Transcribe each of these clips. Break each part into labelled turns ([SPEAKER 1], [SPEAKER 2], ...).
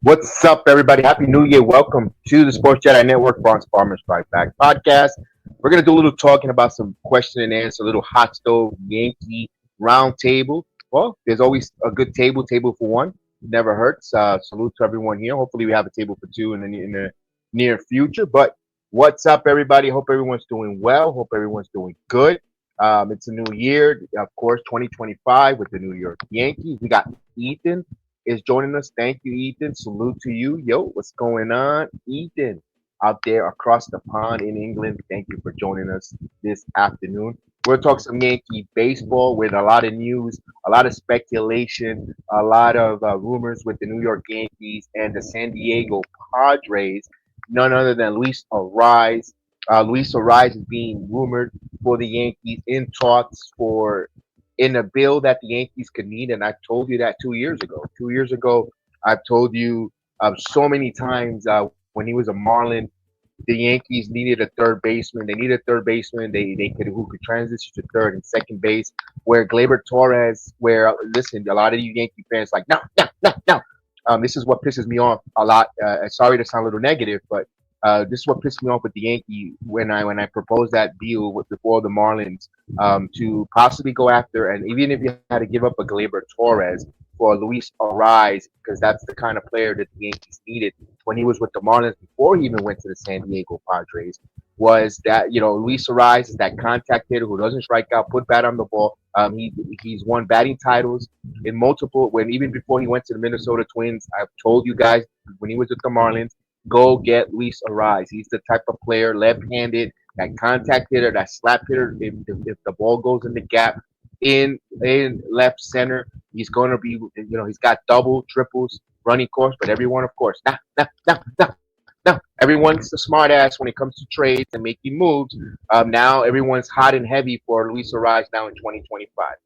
[SPEAKER 1] What's up, everybody? Happy New Year. Welcome to the Sports Jedi Network Bronx Farmers Strike Back podcast. We're going to do a little talking about some question and answer, a little hot stove Yankee roundtable. Well, there's always a good table for one. Never hurts. Salute to everyone here. Hopefully, we have a table for two in the near future. But what's up, everybody? Hope everyone's doing well. Hope everyone's doing good. It's a new year, of course, 2025 with the New York Yankees. We got Ethan is joining us. Thank you, Ethan. Salute to you. Yo, what's going on, Ethan? Out there across the pond in England. Thank you for joining us this afternoon. We'll talk some Yankee baseball with a lot of news, a lot of speculation, a lot of rumors with the New York Yankees and the San Diego Padres. None other than Luis Ariz. Luis Ariz is being rumored for the Yankees in talks for in a bill that the Yankees could need, and I told you that 2 years ago. 2 years ago, I've told you so many times when he was a Marlin, the Yankees needed a third baseman. They needed a third baseman. They could who could transition to third and second base. Where Gleyber Torres, where listen, a lot of you Yankee fans like no. This is what pisses me off a lot. Sorry to sound a little negative, but this is what pissed me off with the Yankee when I proposed that deal with before the Marlins to possibly go after, and even if you had to give up a Gleyber Torres for Luis Ariz, because that's the kind of player that the Yankees needed when he was with the Marlins before he even went to the San Diego Padres. Was that Luis Ariz is that contact hitter who doesn't strike out, put bat on the ball. He's won batting titles in multiple. When even before he went to the Minnesota Twins, I've told you guys when he was with the Marlins, go get Luis Ariz. He's the type of player, left-handed, that contact hitter, that slap hitter. If the ball goes in the gap in left center, he's going to be. He's got double, triples, running course, but everyone, of course, no. Everyone's a smart ass when it comes to trades and making moves. Now everyone's hot and heavy for Luis Ariz now in 2025.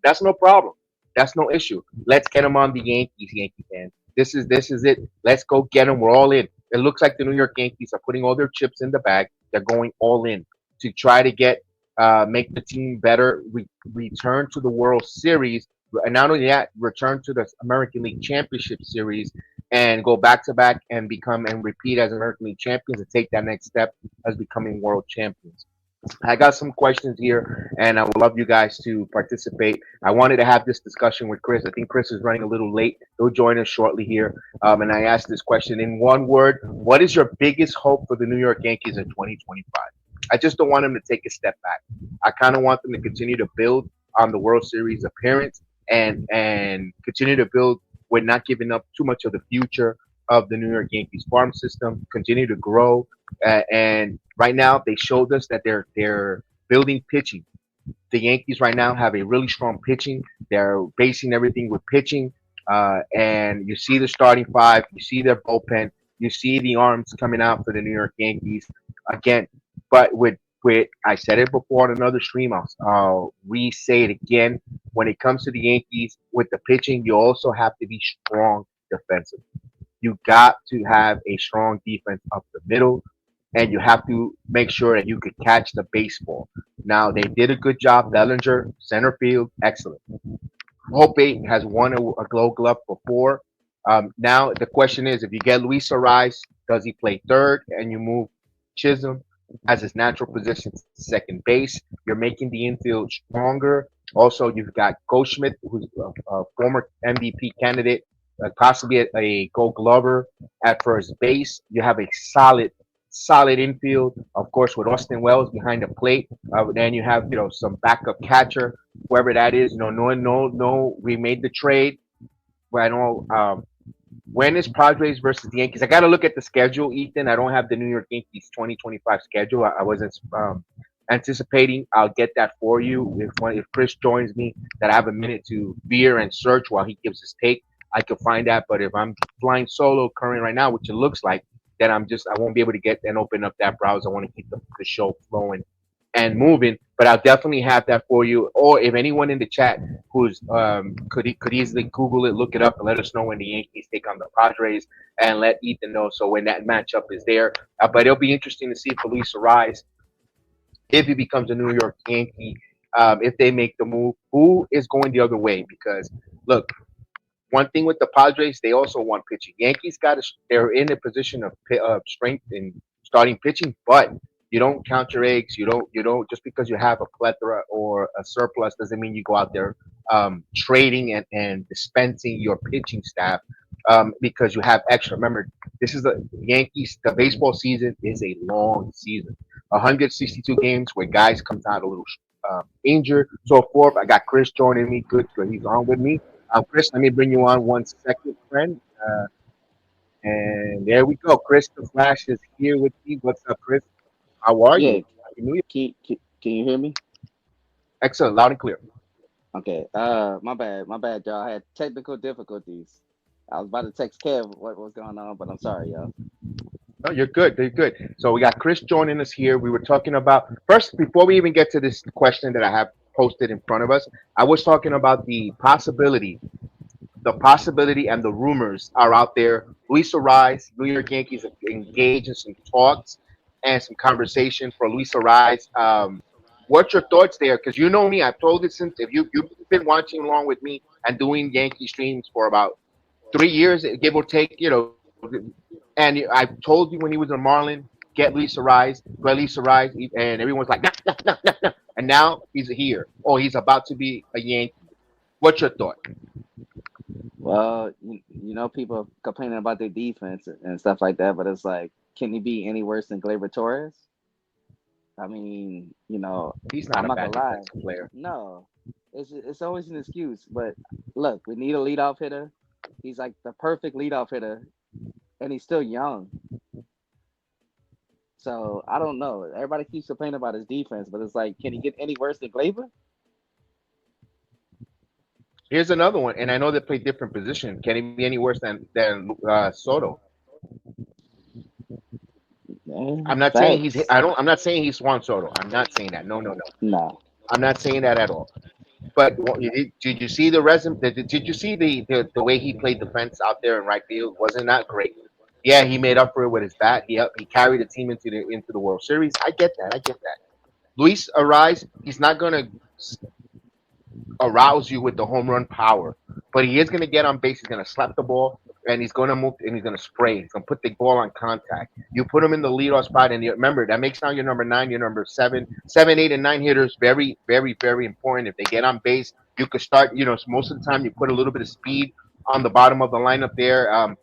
[SPEAKER 1] That's no problem. That's no issue. Let's get him on the Yankees, Yankee fans. This is it. Let's go get him. We're all in. It looks like the New York Yankees are putting all their chips in the bag. They're going all in to try to make the team better, return to the World Series, and not only that, return to the American League Championship Series and go back to back and become and repeat as American League champions and take that next step as becoming world champions. I got some questions here, and I would love you guys to participate. I wanted to have this discussion with Chris. I think Chris is running a little late. He'll join us shortly here. And I asked this question in one word: what is your biggest hope for the New York Yankees in 2025? I just don't want them to take a step back. I kind of want them to continue to build on the World Series appearance and continue to build with not giving up too much of the future of the New York Yankees farm system. Continue to grow, and right now they showed us that they're building pitching. The Yankees right now have a really strong pitching. They're basing everything with pitching, and you see the starting five, you see their bullpen, you see the arms coming out for the New York Yankees again. But with I said it before on another stream. I'll re-say it again. When it comes to the Yankees with the pitching, you also have to be strong defensively. You got to have a strong defense up the middle, and you have to make sure that you could catch the baseball. Now, they did a good job. Bellinger, center field, excellent. Hope has won a Gold Glove before. Now, the question is, if you get Luis Ariz, does he play third and you move Chisholm as his natural position to second base? You're making the infield stronger. Also, you've got Goldschmidt, who's a former MVP candidate, possibly a Gold Glover at first base. You have a solid infield, of course, with Austin Wells behind the plate. Then you have some backup catcher, whoever that is. No. We made the trade. But I know when is Padres versus the Yankees? I got to look at the schedule, Ethan. I don't have the New York Yankees 2025 schedule. I wasn't anticipating. I'll get that for you if Chris joins me. That I have a minute to veer and search while he gives his take. I could find that. But if I'm flying solo currently right now, which it looks like, then I won't be able to get and open up that browser. I want to keep the show flowing and moving, but I'll definitely have that for you. Or if anyone in the chat who's could easily Google it, look it up, and let us know when the Yankees take on the Padres, and let Ethan know so when that matchup is there. But it'll be interesting to see for Luis Ariz if he becomes a New York Yankee. If they make the move, who is going the other way? Because look, One thing with the Padres, they also want pitching. Yankees got to, they're in a position of strength in starting pitching, but you don't count your eggs. You don't just because you have a plethora or a surplus doesn't mean you go out there trading and dispensing your pitching staff because you have extra. Remember, this is the Yankees. The baseball season is a long season, 162 games where guys come out a little injured, so forth. I got Chris joining me. Good, good. He's on with me. Chris, let me bring you on 1 second, friend. And there we go. Chris the Flash is here with me. What's up, Chris? How are
[SPEAKER 2] Yeah,
[SPEAKER 1] you? Happy New Year.
[SPEAKER 2] can you hear me?
[SPEAKER 1] Excellent, loud and clear.
[SPEAKER 2] Okay. My bad, y'all. I had technical difficulties. I was about to text Kev what was going on, but I'm sorry, y'all.
[SPEAKER 1] No, you're good. You're good. So we got Chris joining us here. We were talking about first before we even get to this question that I have posted in front of us. I was talking about the possibility and the rumors are out there. Luis Rise, New York Yankees have engaged in some talks and some conversation for Luis Rise. What's your thoughts there? Because you know me, I've told it since if you've been watching along with me and doing Yankee streams for about 3 years, give or take, and I told you when he was a Marlin, get Lisa Rise, and everyone's like, nah, nah, nah, nah, nah. And now he's here, or he's about to be a Yankee. What's your thought?
[SPEAKER 2] Well, people complaining about their defense and stuff like that, but it's like, can he be any worse than Gleyber Torres? I mean,
[SPEAKER 1] He's not
[SPEAKER 2] I'm
[SPEAKER 1] a
[SPEAKER 2] not gonna
[SPEAKER 1] bad
[SPEAKER 2] lie.
[SPEAKER 1] defensive player.
[SPEAKER 2] No, it's always an excuse. But look, we need a leadoff hitter. He's like the perfect leadoff hitter, and he's still young. So I don't know. Everybody keeps complaining about his defense, but it's like, can he get any worse than Glaber?
[SPEAKER 1] Here's another one, and I know they play different positions. Can he be any worse than Soto?
[SPEAKER 2] Yeah,
[SPEAKER 1] I'm not saying he's.
[SPEAKER 2] facts.
[SPEAKER 1] I don't. I'm not saying he's Juan Soto. I'm not saying that. No, no, no.
[SPEAKER 2] No.
[SPEAKER 1] I'm not saying that at all. But did you see the resume? Did you see the way he played defense out there in right field? Wasn't that great? Yeah, he made up for it with his bat. He carried the team into the World Series. I get that. I get that. Luis Arise, he's not gonna arouse you with the home run power. But he is going to get on base. He's going to slap the ball, and he's going to move, and he's going to spray. He's going to put the ball on contact. You put him in the leadoff spot, and remember that makes now your number 9, your number 7, 7, 8, and 9 hitters very, very, very important. If they get on base, you could start. Most of the time you put a little bit of speed on the bottom of the lineup there.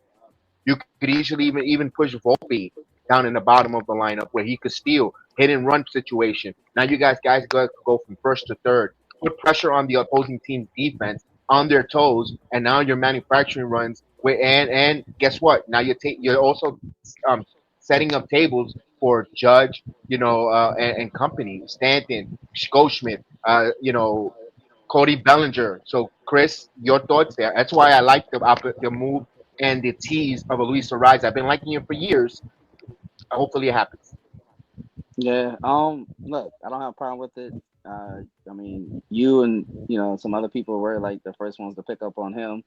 [SPEAKER 1] You could easily even push Volpe down in the bottom of the lineup where he could steal, hit and run situation. Now you guys go from first to third, put pressure on the opposing team's defense on their toes, and now you're manufacturing runs. And guess what? Now you're also um, setting up tables for Judge, and company, Stanton, Goldschmidt, Cody Bellinger. So, Chris, your thoughts there? That's why I like the move and the tease of a Luis Ariz. I've been liking him for years. Hopefully, it happens.
[SPEAKER 2] Yeah. Look, I don't have a problem with it. I mean, you and some other people were like the first ones to pick up on him.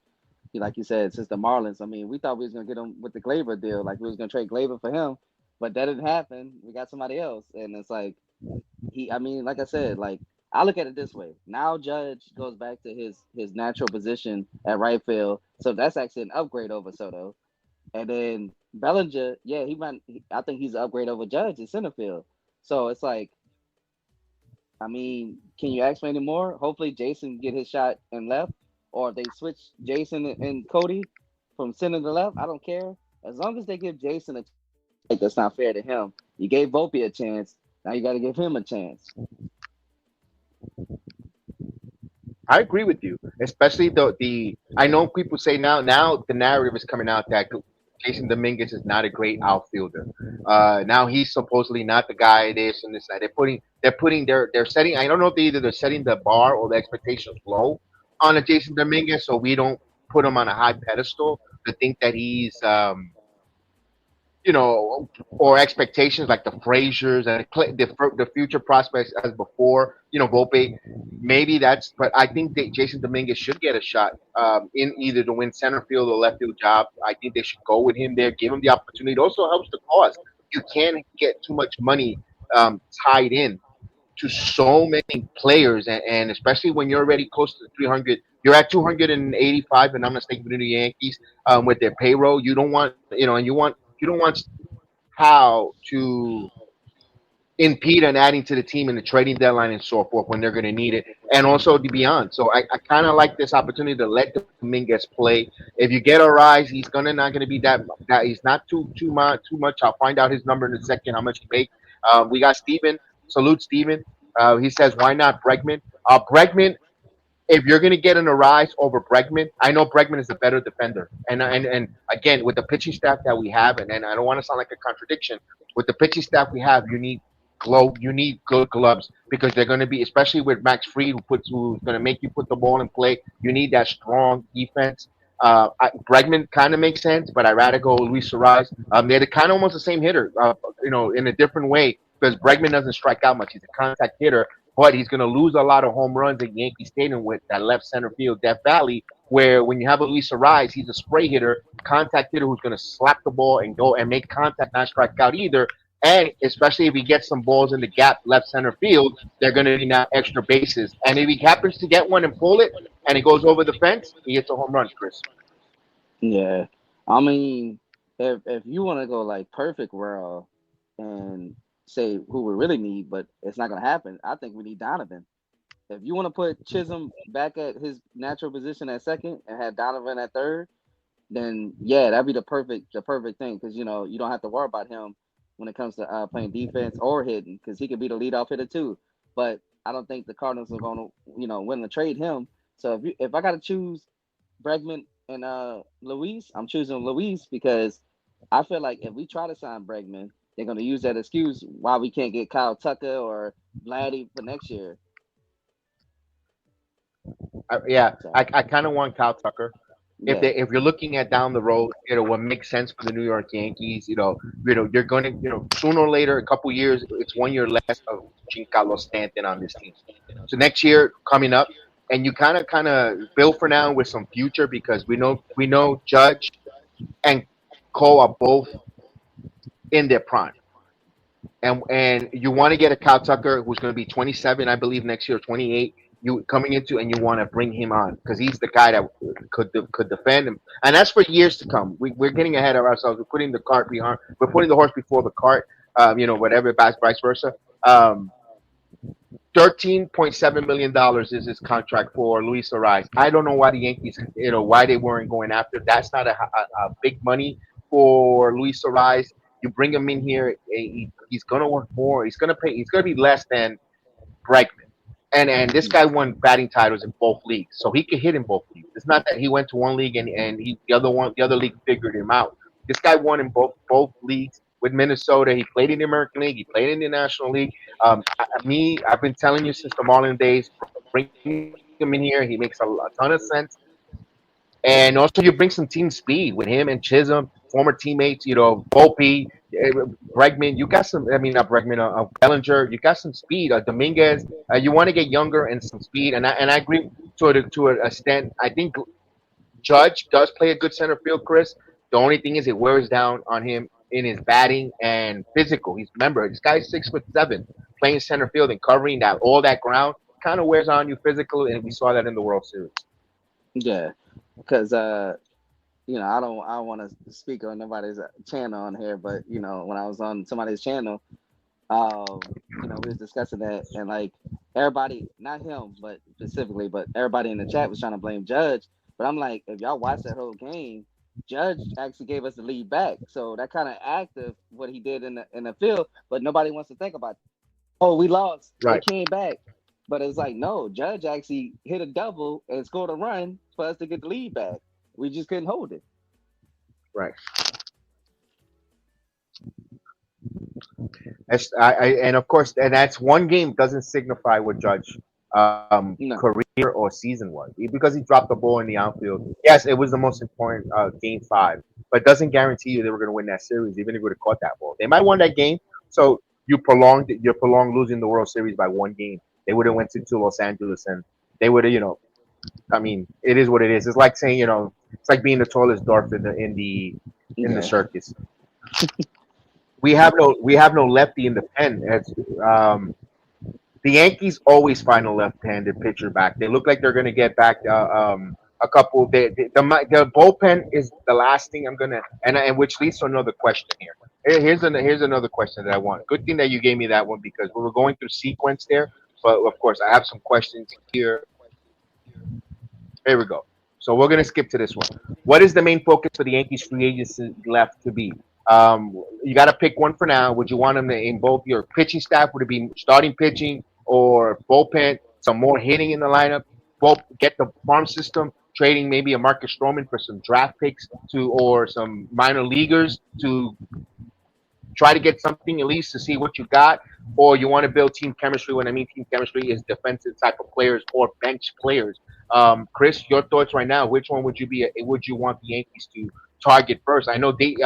[SPEAKER 2] Like you said, since the Marlins. I mean, we thought we was gonna get him with the Glaber deal, like we was gonna trade Glaber for him, but that didn't happen. We got somebody else, and it's like he. I mean, like I said, like I look at it this way. Now Judge goes back to his natural position at right field, so that's actually an upgrade over Soto. And then Bellinger, yeah, I think he's an upgrade over Judge in center field. So it's like, I mean, can you ask for any more? Hopefully, Jason get his shot and left, or if they switch Jason and Cody from center to left. I don't care as long as they give Jason a chance. I feel like that's not fair to him. You gave Volpe a chance. Now you got to give him a chance.
[SPEAKER 1] I agree with you, especially the. I know people say now the narrative is coming out that Jason Dominguez is not a great outfielder. Now he's supposedly not the guy. This and this. That. They're setting. I don't know if they're setting the bar or the expectations low on a Jason Dominguez, so we don't put him on a high pedestal to think that he's or expectations like the Fraziers and the future prospects as before, Volpe. Maybe that's, but I think that Jason Dominguez should get a shot in either to win center field or left field job. I think they should go with him there, give him the opportunity. It also helps the cause. You can't get too much money tied in to so many players, and especially when you're already close to 300, you're at 285, and I'm not mistaken, for the Yankees, with their payroll. You don't want, and you don't want how to impede on adding to the team in the trading deadline and so forth when they're going to need it, and also the beyond. So I kind of like this opportunity to let Dominguez play. If you get a rise, he's gonna not going to be that he's not too much. I'll find out his number in a second, how much he makes. We got Steven. Salute Steven. He says, why not Bregman? Bregman, if you're going to get an arise over Bregman, I know Bregman is a better defender. And again, with the pitching staff that we have, and I don't want to sound like a contradiction, with the pitching staff we have, you need good gloves because they're going to be, especially with Max Fried, who's going to make you put the ball in play. You need that strong defense. Bregman kind of makes sense, but I'd rather go Luis Suarez. They're kind of almost the same hitter, in a different way because Bregman doesn't strike out much. He's a contact hitter, but he's going to lose a lot of home runs at Yankee Stadium with that left center field, Death Valley, where when you have a Luis Suarez, he's a spray hitter, contact hitter who's going to slap the ball and go and make contact, not strike out either. And especially if he gets some balls in the gap left center field, they're going to be now extra bases. And if he happens to get one and pull it and it goes over the fence, he hits a home run, Chris.
[SPEAKER 2] Yeah, I mean, if you want to go like perfect world and say who we really need, but it's not gonna happen. I think we need Donovan. If you want to put Chisholm back at his natural position at second and have Donovan at third, then yeah, that'd be the perfect thing because you don't have to worry about him when it comes to playing defense or hitting because he could be the leadoff hitter too. But I don't think the Cardinals are gonna win to trade him. So if I got to choose Bregman and Luis, I'm choosing Luis because I feel like if we try to sign Bregman, they're going to use that excuse why we can't get Kyle Tucker or Vladdy for next year.
[SPEAKER 1] Yeah,
[SPEAKER 2] So
[SPEAKER 1] I kind of want Kyle Tucker. If
[SPEAKER 2] yeah,
[SPEAKER 1] you're looking at down the road, what makes sense for the New York Yankees, you're going to, sooner or later, a couple years, it's 1 year less of Giancarlo Stanton on this team. So next year coming up, and you kind of build for now with some future because we know Judge and Cole are both in their prime. And you want to get a Kyle Tucker who's going to be 27, I believe, next year, 28. You coming into and you want to bring him on because he's the guy that could defend him, and that's for years to come. We're getting ahead of ourselves. We're putting the cart behind. We're putting the horse before the cart. Whatever, vice versa. 13.7 million dollars is his contract for Luis Ariz. I don't know why the Yankees, why they weren't going after. That's not a big money for Luis Ariz. You bring him in here, he's gonna work more. He's gonna pay. He's gonna be less than Bregman. And this guy won batting titles in both leagues, so he could hit in both leagues. It's not that he went to one league and the other league figured him out. This guy won in both leagues with Minnesota. He played in the American League. He played in the National League. I've been telling you since the Marlin days. Bring him in here. He makes a ton of sense. And also, you bring some team speed with him and Chisholm, former teammates. Volpe, Bregman. You got some. I mean, not Bregman. Bellinger. You got some speed. Dominguez. You want to get younger and some speed. And I agree to a extent. I think Judge does play a good center field, Chris. The only thing is it wears down on him in his batting and physical. Remember, this guy's 6'7", playing center field and covering all that ground. Kind of wears on you physically, and we saw that in the World Series.
[SPEAKER 2] yeah, because I don't want to speak on nobody's channel on here, but when I was on somebody's channel, we was discussing that, and like everybody, not him, but specifically, but everybody in the chat was trying to blame Judge. But I'm like, if y'all watch that whole game, Judge actually gave us the lead back, so that kind of active what he did in the field. But nobody wants to think about, oh, we lost, they
[SPEAKER 1] Right.
[SPEAKER 2] came back, but it's like no, Judge actually hit a double and scored a run for us to get the lead back. We just couldn't hold it.
[SPEAKER 1] Right. And of course, and that's one game doesn't signify what Judge
[SPEAKER 2] No,
[SPEAKER 1] career or season was because he dropped the ball in the outfield. Yes, it was the most important game 5, but doesn't guarantee you they were going to win that series even if you would have caught that ball. They might have won that game, so you prolonged losing the World Series by one game. They would have went to Los Angeles and they would have I mean, it is what it is. It's like saying it's like being the tallest dwarf in the
[SPEAKER 2] yeah,
[SPEAKER 1] circus. We have no lefty in the pen. The Yankees always find a left-handed pitcher back. They look like they're going to get back a couple. The bullpen is the last thing I'm gonna, and which leads to another question here. Here's another question that I want. Good thing that you gave me that one because we were going through sequence there. But of course, I have some questions here. Here we go. So we're gonna skip to this one. What is the main focus for the Yankees free agency left to be? You got to pick one for now. Would you want them to in both your pitching staff? Would it be starting pitching or bullpen? Some more hitting in the lineup. Both get the farm system, trading maybe a Marcus Stroman for some draft picks to or some minor leaguers to try to get something at least to see what you got, or you want to build team chemistry. When I mean team chemistry, is defensive type of players or bench players. Chris, your thoughts right now? Which one would you be? Would you want the Yankees to target first? I know they,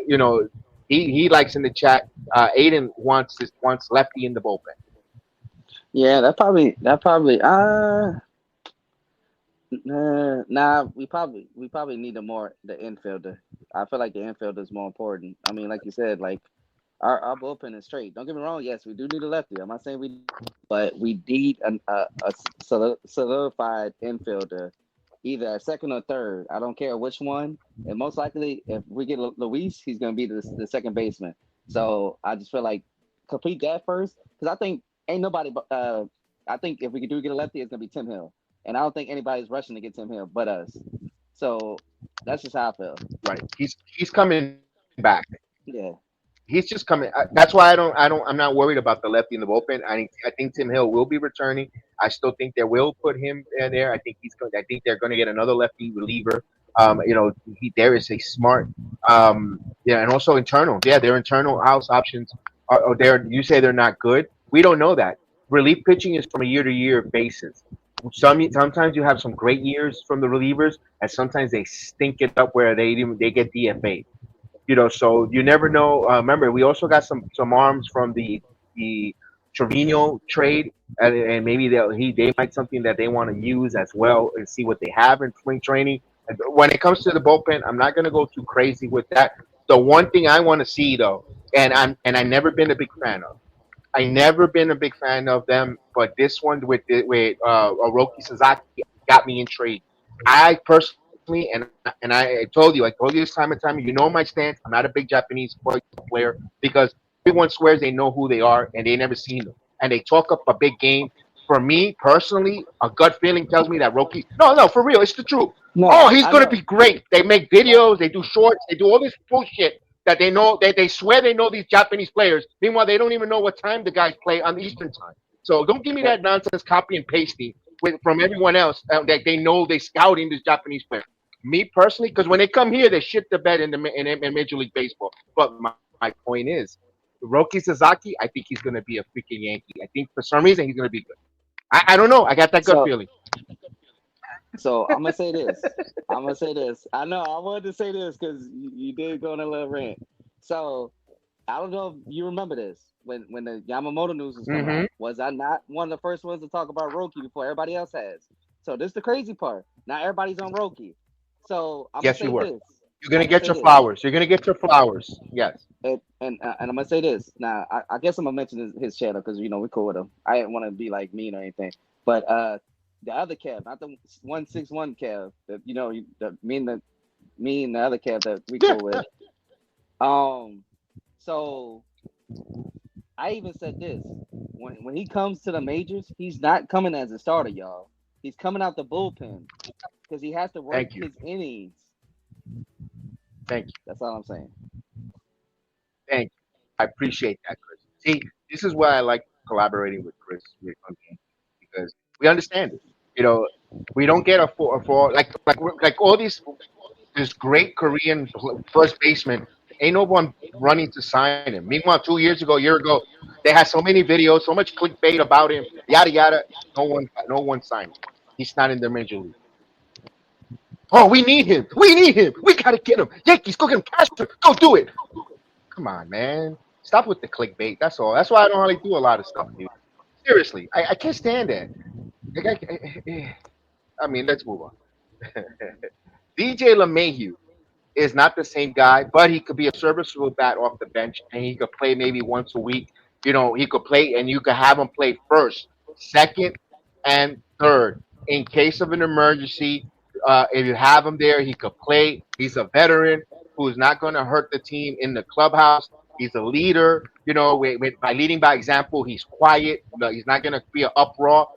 [SPEAKER 1] you know, he likes in the chat. Aiden wants lefty in the bullpen.
[SPEAKER 2] Yeah, nah, we probably need the infielder. I feel like the infielder is more important. I mean, like you said, like our bullpen is straight. Don't get me wrong. Yes, we do need a lefty. I'm not saying but we need solidified infielder, either a second or third. I don't care which one. And most likely, if we get Luis, he's going to be the second baseman. So I just feel like complete that first because I think ain't nobody. I think if we do get a lefty, it's going to be Tim Hill, and I don't think anybody's rushing to get Tim Hill but us. So that's just how I feel.
[SPEAKER 1] Right. He's coming back.
[SPEAKER 2] Yeah.
[SPEAKER 1] He's just coming. That's why I'm not worried about the lefty in the bullpen. I think Tim Hill will be returning. I still think they will put him in there. I think he's going. I think they're going to get another lefty reliever. There is a smart. Yeah, and also internal. Yeah, their internal house options are there. You say they're not good. We don't know that. Relief pitching is from a year to year basis. Sometimes you have some great years from the relievers, and sometimes they stink it up where they get DFA. So you never know. Remember, we also got some arms from the Trevino trade, and maybe they might something that they want to use as well and see what they have in spring training. And when it comes to the bullpen, I'm not going to go too crazy with that. The one thing I want to see though, I never been a big fan of. I never been a big fan of them, but this one with Oroki Sasaki got me intrigued. I personally, and I told you this time and time. You know my stance. I'm not a big Japanese player because everyone swears they know who they are and they never seen them, and they talk up a big game. For me personally, a gut feeling tells me that Roki. No, no, for real, it's the truth.
[SPEAKER 2] No,
[SPEAKER 1] Oh, he's
[SPEAKER 2] I
[SPEAKER 1] gonna
[SPEAKER 2] know.
[SPEAKER 1] be great. They make videos, they do shorts, they do all this bullshit that they know they swear they know these Japanese players. Meanwhile, they don't even know what time the guys play on the Eastern time. So don't give me
[SPEAKER 2] But
[SPEAKER 1] that nonsense copy and pasting from everyone else that they know they scouting this Japanese player. Me personally, because when they come here, they shit the bed in Major League Baseball. But my point is, Roki Sasaki, I think he's going to be a freaking Yankee. I think for some reason he's going to be good. I don't know. I got that gut
[SPEAKER 2] so
[SPEAKER 1] feeling.
[SPEAKER 2] so I'm gonna say this. I'm gonna say this. I know I wanted to say this because you did go on a little rant. So I don't know if you remember this when the Yamamoto news was coming
[SPEAKER 1] Mm-hmm.
[SPEAKER 2] out. Was I not one of the first ones to talk about Roki before everybody else has? So this is the crazy part. Now everybody's on Roki. So I'm gonna
[SPEAKER 1] Yes, you
[SPEAKER 2] say
[SPEAKER 1] were.
[SPEAKER 2] this.
[SPEAKER 1] You're going
[SPEAKER 2] I'm
[SPEAKER 1] to
[SPEAKER 2] gonna
[SPEAKER 1] get
[SPEAKER 2] say
[SPEAKER 1] your
[SPEAKER 2] this.
[SPEAKER 1] flowers. You're going to get your flowers. Yes.
[SPEAKER 2] And I'm gonna say this. Now I guess I'm gonna mention his channel because we're cool with him. I didn't want to be like mean or anything. But the other Kev, not the 161 Kev, me and the other Kev that we
[SPEAKER 1] Yeah.
[SPEAKER 2] cool with. Um, so I even said this when he comes to the majors, he's not coming as a starter, y'all. He's coming out the bullpen because he has to work
[SPEAKER 1] Thank you.
[SPEAKER 2] his innings.
[SPEAKER 1] Thank you.
[SPEAKER 2] That's all I'm saying.
[SPEAKER 1] Thank you. I appreciate that, Chris. See, this is why I like collaborating with Chris on games because we understand it. You know, we don't get a like all these this great Korean first baseman. Ain't no one running to sign him. Meanwhile, 2 years ago, a year ago, they had so many videos, so much clickbait about him, yada yada. No one signed him. He's not in the major league. Oh, we need him. We need him. We gotta get him. Yankees, go get him. Castro, go do it. Come on, man. Stop with the clickbait. That's all. That's why I don't really do a lot of stuff, dude. Seriously, I can't stand that. I mean, let's move on. DJ LeMahieu is not the same guy, but he could be a serviceable bat off the bench, and he could play maybe once a week. He could play, and you could have him play first, second, and third in case of an emergency. If you have him there, he could play. He's a veteran who's not going to hurt the team in the clubhouse. He's a leader. By leading by example, he's quiet. He's not going to be an uproar.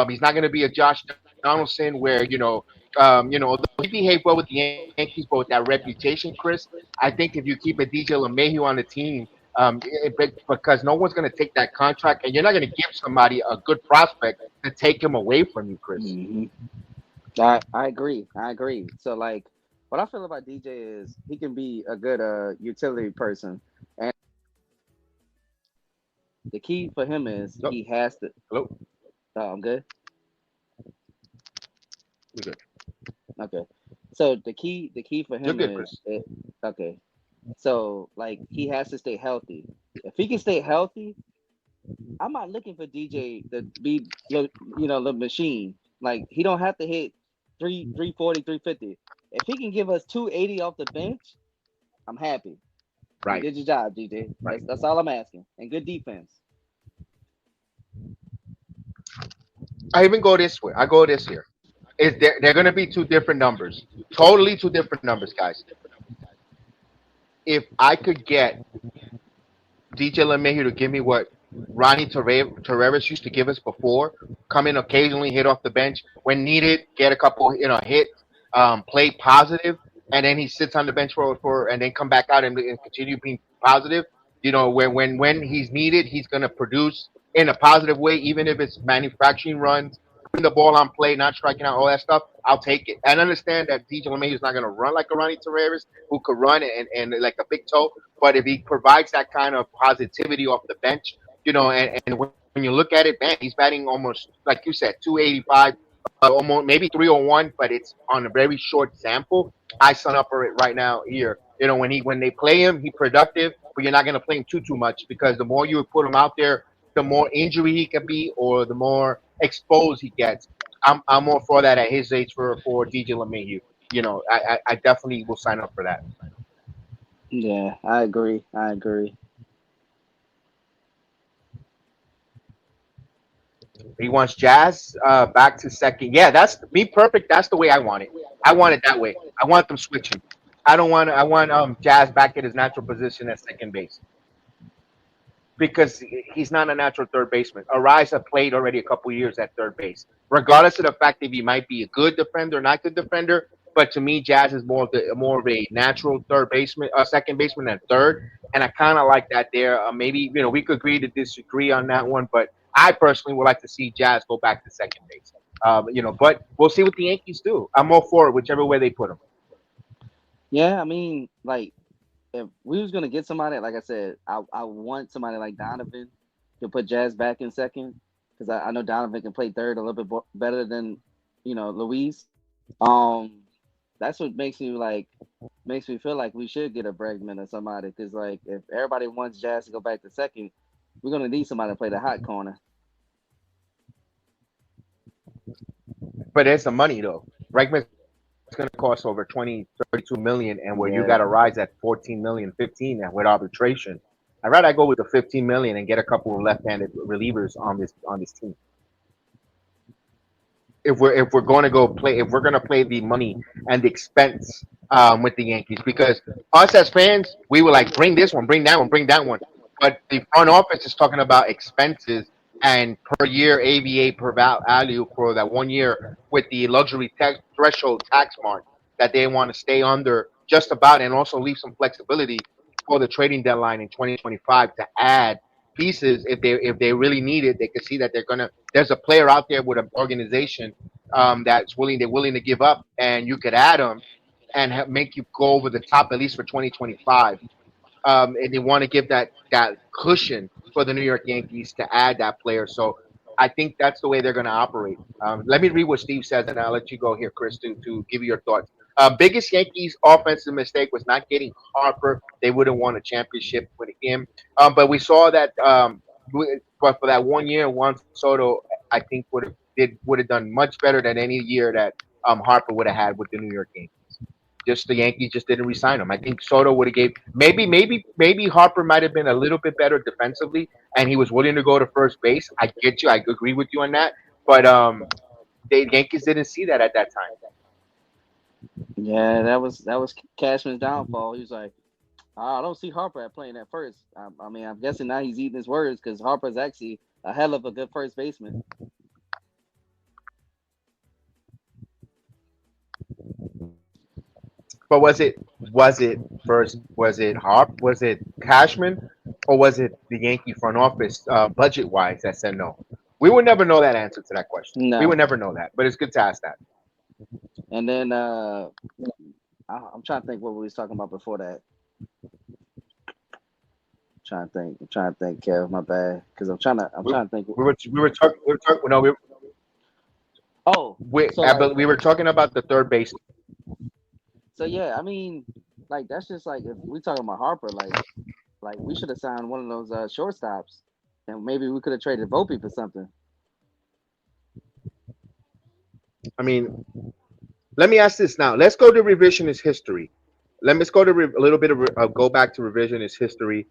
[SPEAKER 1] He's not going to be a Josh Donaldson where although he behaved well with the Yankees, but with that reputation, Chris, I think if you keep a DJ LeMahieu on the team, because no one's going to take that contract, and you're not going to give somebody a good prospect to take him away from you, Chris.
[SPEAKER 2] Hmm. I agree. I agree. So like, what I feel about DJ is he can be a good utility person, and the key for him is
[SPEAKER 1] Oh,
[SPEAKER 2] he has to.
[SPEAKER 1] hello,
[SPEAKER 2] Oh, I'm good.
[SPEAKER 1] you're good.
[SPEAKER 2] Okay. So the key for
[SPEAKER 1] You're
[SPEAKER 2] him
[SPEAKER 1] good,
[SPEAKER 2] is
[SPEAKER 1] Chris.
[SPEAKER 2] it. Okay. So like he has to stay healthy. If he can stay healthy, I'm not looking for DJ to be the machine. Like he don't have to hit 340, 350. If he can give us 280 off the bench, I'm happy. You
[SPEAKER 1] Right,
[SPEAKER 2] did your job, DJ.
[SPEAKER 1] right.
[SPEAKER 2] That's all I'm asking. And good defense.
[SPEAKER 1] I even go this way. I go this here. Is they're going to be two different numbers, totally two different numbers, guys. If I could get DJ LeMahieu to give me what Ronnie Torres used to give us before. Come in occasionally, hit off the bench when needed, get a couple, hits, play positive, and then he sits on the bench and then come back out and continue being positive. When he's needed, he's gonna produce in a positive way, even if it's manufacturing runs, putting the ball on play, not striking out, all that stuff. I'll take it. And understand that DJ LeMahieu is not gonna run like a Ronnie Torres, who could run and like a big toe. But if he provides that kind of positivity off the bench, and when you look at it, man, he's batting almost like you said, 285, almost maybe 301, but it's on a very short sample. I sign up for it right now here. When they play him, he's productive, but you're not gonna play him too much because the more you put him out there, the more injury he can be, or the more exposed he gets. I'm more for that at his age for DJ LeMahieu. I definitely will sign up for that.
[SPEAKER 2] Yeah, I agree. I agree.
[SPEAKER 1] He wants Jazz back to second. Yeah, that's me perfect. That's the way I want it. I want it that way. I want them switching. I don't want. I want Jazz back at his natural position at second base because he's not a natural third baseman. Ariza played already a couple years at third base, regardless of the fact that he might be a good defender, not good defender. But to me, Jazz is more of a natural third baseman, second baseman than third, and I kind of like that there. Maybe we could agree to disagree on that one, but I personally would like to see Jazz go back to second base. But we'll see what the Yankees do. I'm all for it, whichever way they put him.
[SPEAKER 2] Yeah, I mean, like if we was gonna get somebody, like I said, I want somebody like Donovan to put Jazz back in second because I know Donovan can play third a little bit better than Luis. Um, that's what makes me feel like we should get a Bregman or somebody because like if everybody wants Jazz to go back to second, we're gonna need somebody to play the hot corner.
[SPEAKER 1] But there's some money though. Bregman's going to cost over 20, 32 million, and where you got to
[SPEAKER 2] Yeah,
[SPEAKER 1] rise at 14 million, 15 now with arbitration. I'd rather go with the 15 million and get a couple of left-handed relievers on this team. If we're going to go play, if we're going to play the money and the expense with the Yankees, because us as fans, we were like, bring this one, bring that one, bring that one. But the front office is talking about expenses and per year AVA per value for that 1 year with the luxury tax threshold tax mark that they want to stay under just about, and also leave some flexibility for the trading deadline in 2025 to add pieces if they really need it. They can see that there's a player out there with an organization that's willing to give up, and you could add them and make you go over the top at least for 2025. And they want to give that cushion for the New York Yankees to add that player. So I think that's the way they're going to operate. Let me read what Steve says, and I'll let you go here, Chris, to give you your thoughts. Biggest Yankees offensive mistake was not getting Harper. They would have won a championship with him. But we saw that. But for that 1 year, Juan Soto, I think would have done much better than any year that Harper would have had with the New York Yankees. Just the Yankees just didn't resign him. I think Soto would have gave maybe Harper might have been a little bit better defensively, and he was willing to go to first base. I get you. I agree with you on that. But the Yankees didn't see that at that time.
[SPEAKER 2] Yeah, that was Cashman's downfall. He was like, I don't see Harper at playing at first. I mean, I'm guessing now he's eating his words because Harper's actually a hell of a good first baseman.
[SPEAKER 1] But was it Harp, was it Cashman, or was it the Yankee front office budget wise that said no? We would never know that answer to that question. We would
[SPEAKER 2] No,
[SPEAKER 1] never know that. But it's good to ask that.
[SPEAKER 2] and then I'm trying to think what we was talking about before that. I'm trying to think, Kev. My bad, because I'm
[SPEAKER 1] We,
[SPEAKER 2] trying to think.
[SPEAKER 1] we were talking no
[SPEAKER 2] Oh, so like,
[SPEAKER 1] we were talking about the third base.
[SPEAKER 2] so yeah. I mean, like that's just like if we talking about Harper, like we should have signed one of those shortstops, and maybe we could have traded Volpe for something.
[SPEAKER 1] I mean, let me ask this now. Let's go to revisionist history. Let's go to a little bit of go back to revisionist history.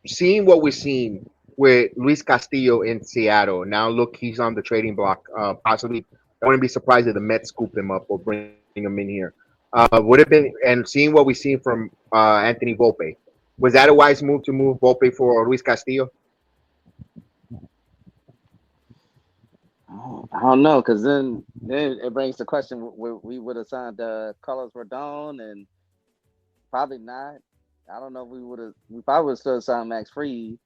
[SPEAKER 1] Seeing what we've seen with Luis Castillo in Seattle. Now look, he's on the trading block. Possibly, I wouldn't be surprised if the Mets scoop him up or bring him in here. Would have been, and seeing what we've seen from Anthony Volpe. Was that a wise move to move Volpe for Luis Castillo?
[SPEAKER 2] I don't know, because then it brings the question: we would have signed Carlos Rodon, and probably not. I don't know if we would have. We probably would have still signed Max Fried,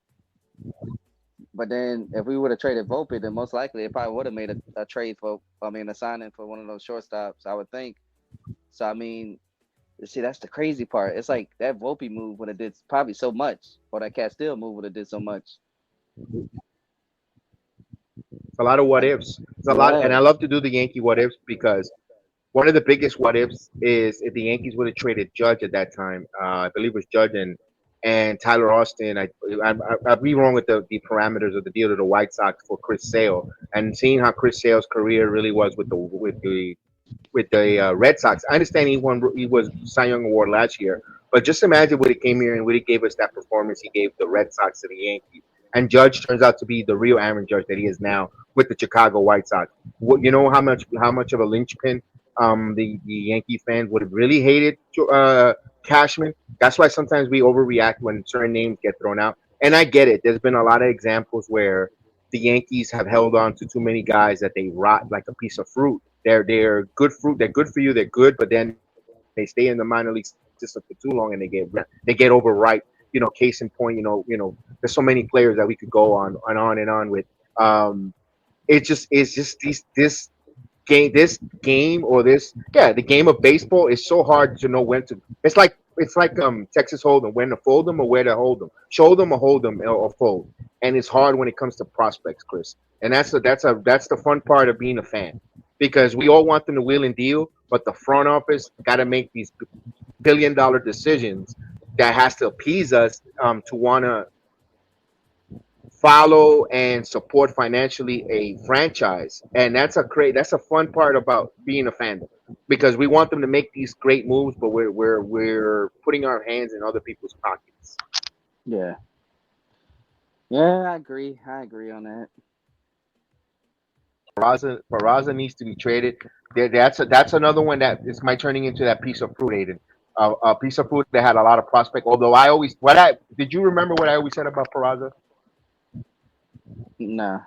[SPEAKER 2] but then if we would have traded Volpe, then most likely it probably would have made a trade for. I mean, a signing for one of those shortstops. I would think. So I mean, see, that's the crazy part. It's like that Volpe move would have did probably so much, or that Castile move would have did so much.
[SPEAKER 1] It's a lot of what
[SPEAKER 2] Like,
[SPEAKER 1] ifs. It's a lot, and
[SPEAKER 2] yeah,
[SPEAKER 1] I love to do the Yankee what ifs because one of the biggest what ifs is if the Yankees would have traded Judge at that time. I believe it was Judge and Tyler Austin. I'd be wrong with the parameters of the deal to the White Sox for Chris Sale, and seeing how Chris Sale's career really was with the Red Sox. I understand he was Cy Young Award last year, but just imagine what he came here and what he gave us that performance he gave the Red Sox to the Yankees. And Judge turns out to be the real Aaron Judge that he is now with the Chicago White Sox. What, you know how much of a linchpin the Yankee fans would have really hated Cashman. That's why sometimes we overreact when certain names get thrown out. And I get it. There's been a lot of examples where the Yankees have held on to too many guys that they rot like a piece of fruit. They're good fruit. They're good for you. They're good, but then they stay in the minor league system for too long and they get overripe. Case in point, there's so many players that we could go on with. Um, it's just this game or the game of baseball is so hard to know when to. It's like Texas Hold'em, when to fold them or where to hold them, show them or hold them or fold, and it's hard when it comes to prospects, Chris. And that's the fun part of being a fan, because we all want them to wheel and deal, but the front office got to make these billion-dollar decisions that has to appease us to want to follow and support financially a franchise. And that's a fun part about being a fan, because we want them to make these great moves, but we're putting our hands in other people's pockets.
[SPEAKER 2] yeah, yeah. I agree on that.
[SPEAKER 1] Peraza needs to be traded. That's another one that is my turning into that piece of fruit, Aiden. A piece of fruit that had a lot of prospect. Although I always, what I did you remember what I always said about Peraza?
[SPEAKER 2] Nah.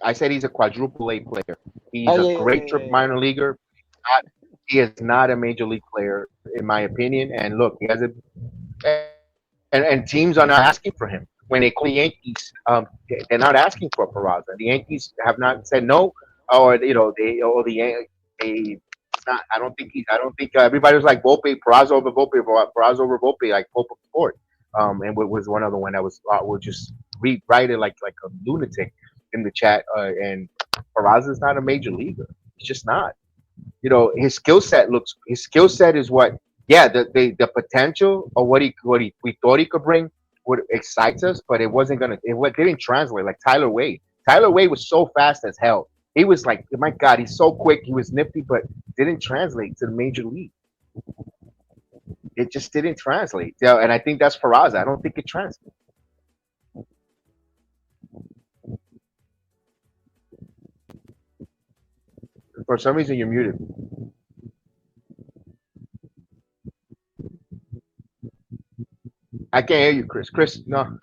[SPEAKER 1] I said he's a quadruple A player.
[SPEAKER 2] Oh
[SPEAKER 1] He's a
[SPEAKER 2] yeah, yeah,
[SPEAKER 1] great
[SPEAKER 2] yeah,
[SPEAKER 1] trip
[SPEAKER 2] yeah, yeah.
[SPEAKER 1] minor leaguer. He is not a major league player, in my opinion. And look, he has a and teams are not asking for him. When they call the Yankees, they're not asking for Peraza. The Yankees have not said no, or they. It's not. I don't think he's. I don't think everybody was like Volpe, Peraza over Volpe, like Pope of Sport. And what was one other one that was just rewrite it like a lunatic in the chat. And Peraza is not a major leaguer. He's just not. His skill set is what, yeah, the potential of what he we thought he could bring would excites us, but it wasn't gonna, didn't translate like Tyler Wade. Tyler Wade was so fast as hell, He was like, my God, he's so quick. He was nifty, but didn't translate to the major league. It just didn't translate. Yeah, and I think that's Peraza. I don't think it translates. For some reason, you're muted. I can't hear you, Chris. Chris, no,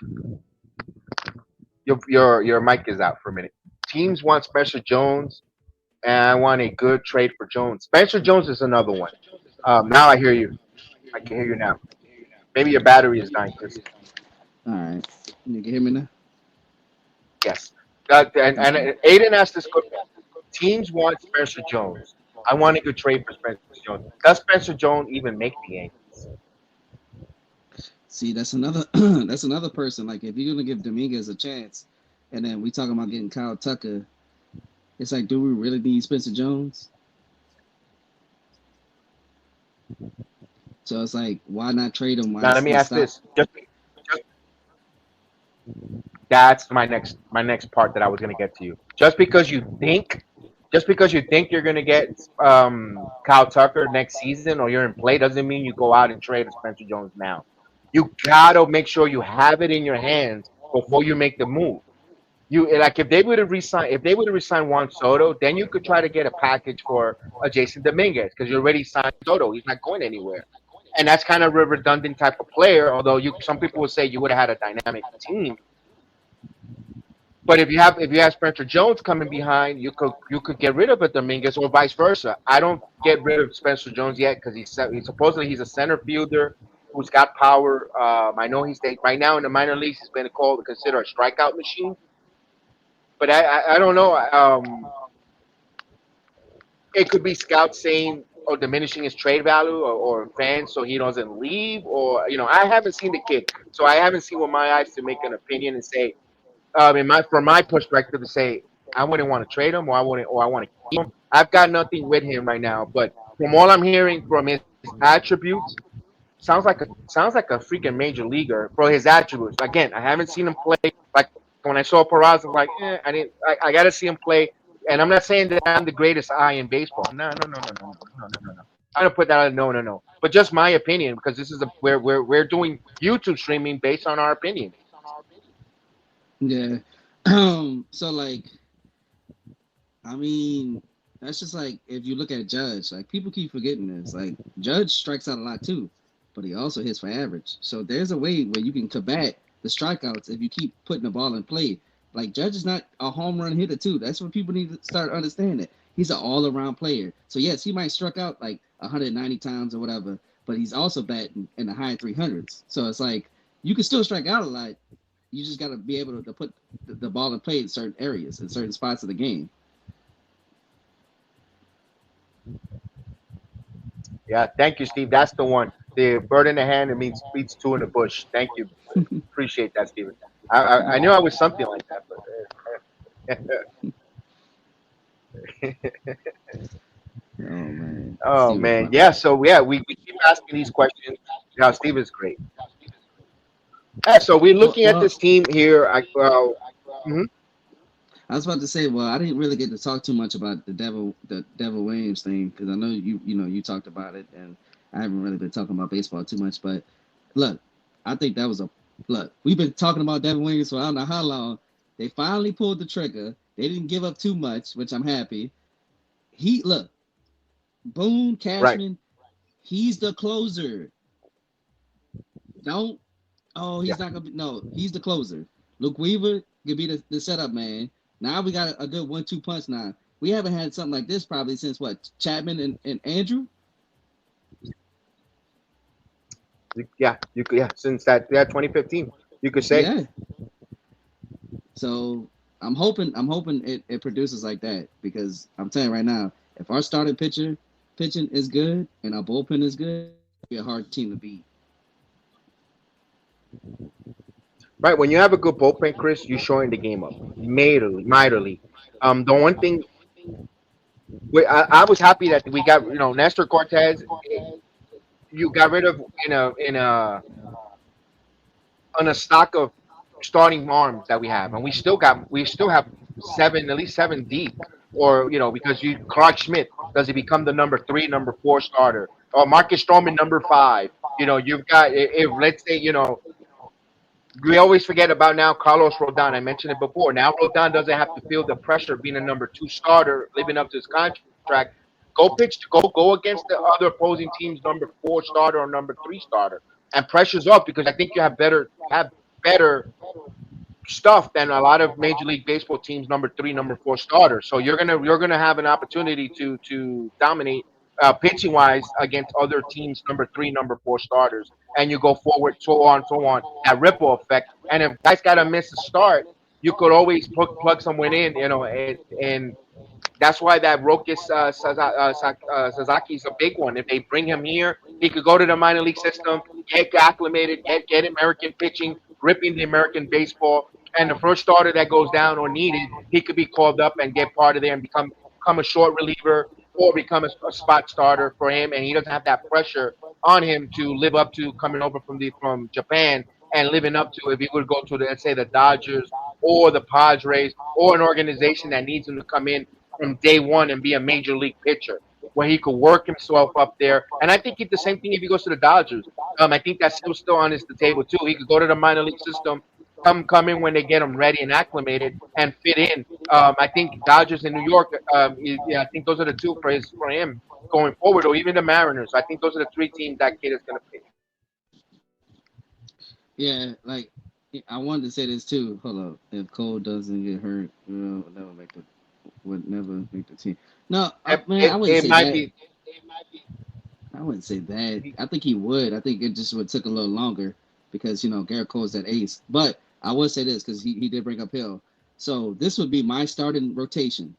[SPEAKER 1] your mic is out for a minute. Teams want Spencer Jones, and I want a good trade for Jones. Spencer Jones is another one. Now I hear you. I can hear you now. Maybe your battery is dying, Chris.
[SPEAKER 2] All right, you can hear me now.
[SPEAKER 1] Yes. And
[SPEAKER 2] Okay.
[SPEAKER 1] Aiden asked this good one. Teams want Spencer Jones. I want a good trade for Spencer Jones. Does Spencer Jones even make the Yankees?
[SPEAKER 2] See, that's another that's another person. Like if you're gonna give Dominguez a chance, and then we talking about getting Kyle Tucker, it's like, do we really need Spencer Jones? So it's like, why not trade him while
[SPEAKER 1] Now let me
[SPEAKER 2] he's
[SPEAKER 1] ask
[SPEAKER 2] stock?
[SPEAKER 1] this. Just that's my next part that I was gonna get to you. Just because you think you're gonna get Kyle Tucker next season or you're in play doesn't mean you go out and trade a Spencer Jones now. You gotta make sure you have it in your hands before you make the move. You like if they would have resigned Juan Soto, then you could try to get a package for a Jason Dominguez because you already signed Soto. He's not going anywhere, and that's kind of a redundant type of player. Although some people would say you would have had a dynamic team. But if you have Spencer Jones coming behind, you could get rid of a Dominguez or vice versa. I don't get rid of Spencer Jones yet because he's supposedly he's a center fielder who's got power. I know right now in the minor leagues he's been called considered a strikeout machine. But I don't know. It could be scouts saying or diminishing his trade value or fans so he doesn't leave or I haven't seen the kid, so I haven't seen with my eyes to make an opinion and say from my perspective to say I wouldn't want to trade him or I want to keep him. I've got nothing with him right now, but from all I'm hearing from his attributes, sounds like a freaking major leaguer for his attributes. Again, I haven't seen him play. Like when I saw Peraza, I'm like, I didn't. I got to see him play. And I'm not saying that I'm the greatest eye in baseball. No, no, no, no, no, no, no, no, no. I'm gonna put that on no, no, no. But just my opinion because this is we're doing YouTube streaming based on our opinion.
[SPEAKER 2] Yeah. So like, I mean, that's just like if you look at Judge, like people keep forgetting this. Like Judge strikes out a lot too, but he also hits for average. So there's a way where you can combat the strikeouts if you keep putting the ball in play. Like Judge is not a home run hitter too. That's what people need to start understanding. He's an all around player. So yes, he might struck out like 190 times or whatever, but he's also batting in the high 300s. So it's like you can still strike out a lot. You just got to be able to put the ball in play in certain areas, in certain spots of the game.
[SPEAKER 1] Yeah, thank you, Steve. That's the one. The bird in the hand, it means beats two in the bush. Thank you. Appreciate that, Steven. I knew I was something like that, but
[SPEAKER 2] Oh man,
[SPEAKER 1] oh
[SPEAKER 2] Steve was
[SPEAKER 1] man,
[SPEAKER 2] fun.
[SPEAKER 1] yeah. So yeah, we keep asking these questions. Yeah, Steve is great. Yeah, so we're
[SPEAKER 2] Well,
[SPEAKER 1] looking at
[SPEAKER 2] well,
[SPEAKER 1] this team here. Mhm.
[SPEAKER 2] I was about to say, well, I didn't really get to talk too much about the Devil Williams thing because I know you talked about it, and I haven't really been talking about baseball too much. But look, I think that was a look. We've been talking about Devin Williams for I don't know how long. They finally pulled the trigger. They didn't give up too much, which I'm happy. He look, Boone
[SPEAKER 1] Right.
[SPEAKER 2] Cashman, he's the closer. Don't Oh,
[SPEAKER 1] Yeah.
[SPEAKER 2] he's not gonna be. No, he's the closer. Luke Weaver could be the setup man. Now we got a good 1-2 punch. Now we haven't had something like this probably since what Chapman and Andrew.
[SPEAKER 1] Yeah. You could. Yeah. Since that. Yeah. 2015. You could say.
[SPEAKER 2] Yeah. So I'm hoping it produces like that because I'm telling you right now, if our starting pitching is good and our bullpen is good, it'll be a hard team to beat.
[SPEAKER 1] Right. When you have a good bullpen, Chris, you're showing the game up mightily. The one thing I was happy that we got Nestor Cortez. You got rid of in a on a stock of starting arms that we have, and we still have seven, at least seven deep. or because you Clark Schmidt, does he become the number three, number four starter, or Marcus Stroman number five? You've got if let's say we always forget about now Carlos Rodon. I mentioned it before. Now Rodon doesn't have to feel the pressure of being a number two starter, living up to his contract. Go against the other opposing team's number four starter or number three starter, and pressure's up because I think you have better stuff than a lot of Major League Baseball teams number three, number four starters. So you're gonna have an opportunity to dominate pitching wise against other teams number three, number four starters, and you go forward, so on. That ripple effect. And if guys gotta miss a start, you could always plug someone in, and that's why that Rokas Sasaki is a big one. If they bring him here, he could go to the minor league system, get acclimated, get American pitching, gripping the American baseball, and the first starter that goes down or needed, he could be called up and get part of there and become a short reliever or become a spot starter for him, and he doesn't have that pressure on him to live up to coming over from Japan and living up to if he would go to let's say the Dodgers or the Padres or an organization that needs him to come in from day one and be a major league pitcher where he could work himself up there. And I think the same thing if he goes to the Dodgers. I think that's still on the table too. He could go to the minor league system, come in when they get him ready and acclimated and fit in. I think Dodgers in New York. Yeah, I think those are the two for him going forward, or even the Mariners. I think those are the three teams that kid is going to pick.
[SPEAKER 3] Yeah, like I wanted to say this too. Hold up, if Cole doesn't get hurt, would never make the team. No, man, I wouldn't
[SPEAKER 1] It
[SPEAKER 3] say
[SPEAKER 1] might
[SPEAKER 3] that.
[SPEAKER 1] be.
[SPEAKER 3] I wouldn't say that. I think he would. I think it just would took a little longer because Garrett Cole's that ace. But I would say this because he did bring up Hill. So this would be my starting rotation: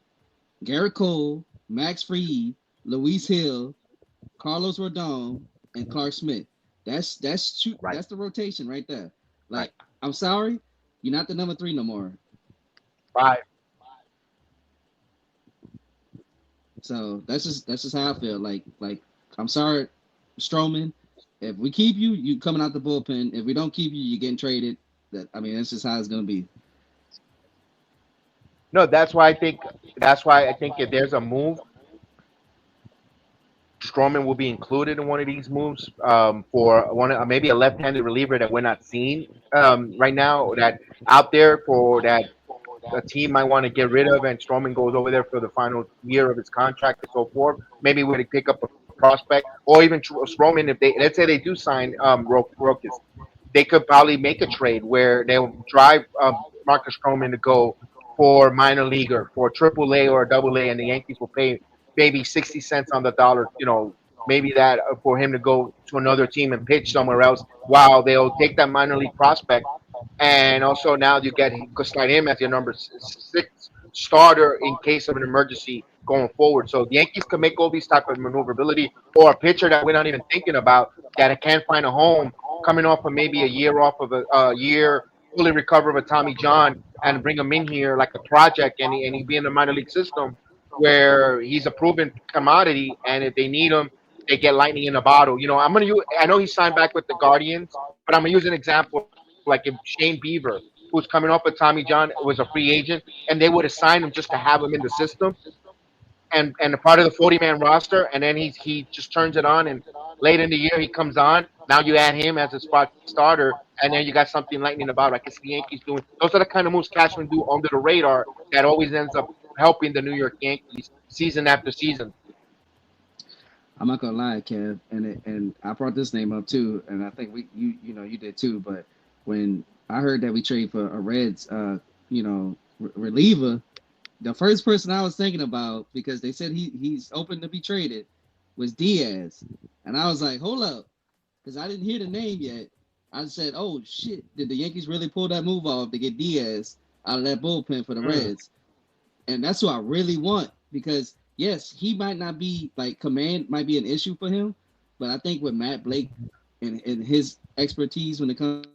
[SPEAKER 3] Garrett Cole, Max Fried, Luis Hill, Carlos Rodon, and Clark Schmidt. That's the rotation right there. Like,
[SPEAKER 1] Right.
[SPEAKER 3] I'm sorry, you're not the number three no more.
[SPEAKER 1] Right.
[SPEAKER 3] So that's just how I feel. Like I'm sorry, Stroman. If we keep you, you coming out the bullpen. If we don't keep you, you're getting traded. That's just how it's gonna be.
[SPEAKER 1] No, that's why I think if there's a move, Stroman will be included in one of these moves for maybe a left-handed reliever that we're not seeing right now that out there for that a team might want to get rid of, and Stroman goes over there for the final year of his contract and so forth. Maybe we pick up a prospect, or even Stroman if they let's say they do sign Rokas, they could probably make a trade where they'll drive Marcus Stroman to go for minor leaguer, for triple A or double A, and the Yankees will pay maybe 60 cents on the dollar, maybe that for him to go to another team and pitch somewhere else while they'll take that minor league prospect. And also now you could slide him as your number six starter in case of an emergency going forward. So the Yankees can make all these type of maneuverability, or a pitcher that we're not even thinking about that can't find a home coming off of maybe a year off of a year fully recover of a Tommy John and bring him in here like a project, and he be in the minor league system where he's a proven commodity, and if they need him, they get lightning in a bottle. I know he signed back with the Guardians, but I'm gonna use an example like if Shane Beaver, who's coming off of Tommy John, was a free agent, and they would have signed him just to have him in the system and a part of the 40-man roster, and then he just turns it on, and late in the year he comes on. Now you add him as a spot starter, and then you got something lightning about. I can see the Yankees doing. Those are the kind of moves Cashman do under the radar that always ends up helping the New York Yankees season after season.
[SPEAKER 3] I'm not gonna lie, Kev, and I brought this name up too, and I think you did too. But when I heard that we trade for a Reds reliever, the first person I was thinking about, because they said he's open to be traded, was Diaz, and I was like, hold up, because I didn't hear the name yet. I said, oh shit, did the Yankees really pull that move off to get Diaz out of that bullpen for the Reds? And that's what I really want, because yes, he might not be like command might be an issue for him, but I think with Matt Blake and his expertise when it comes,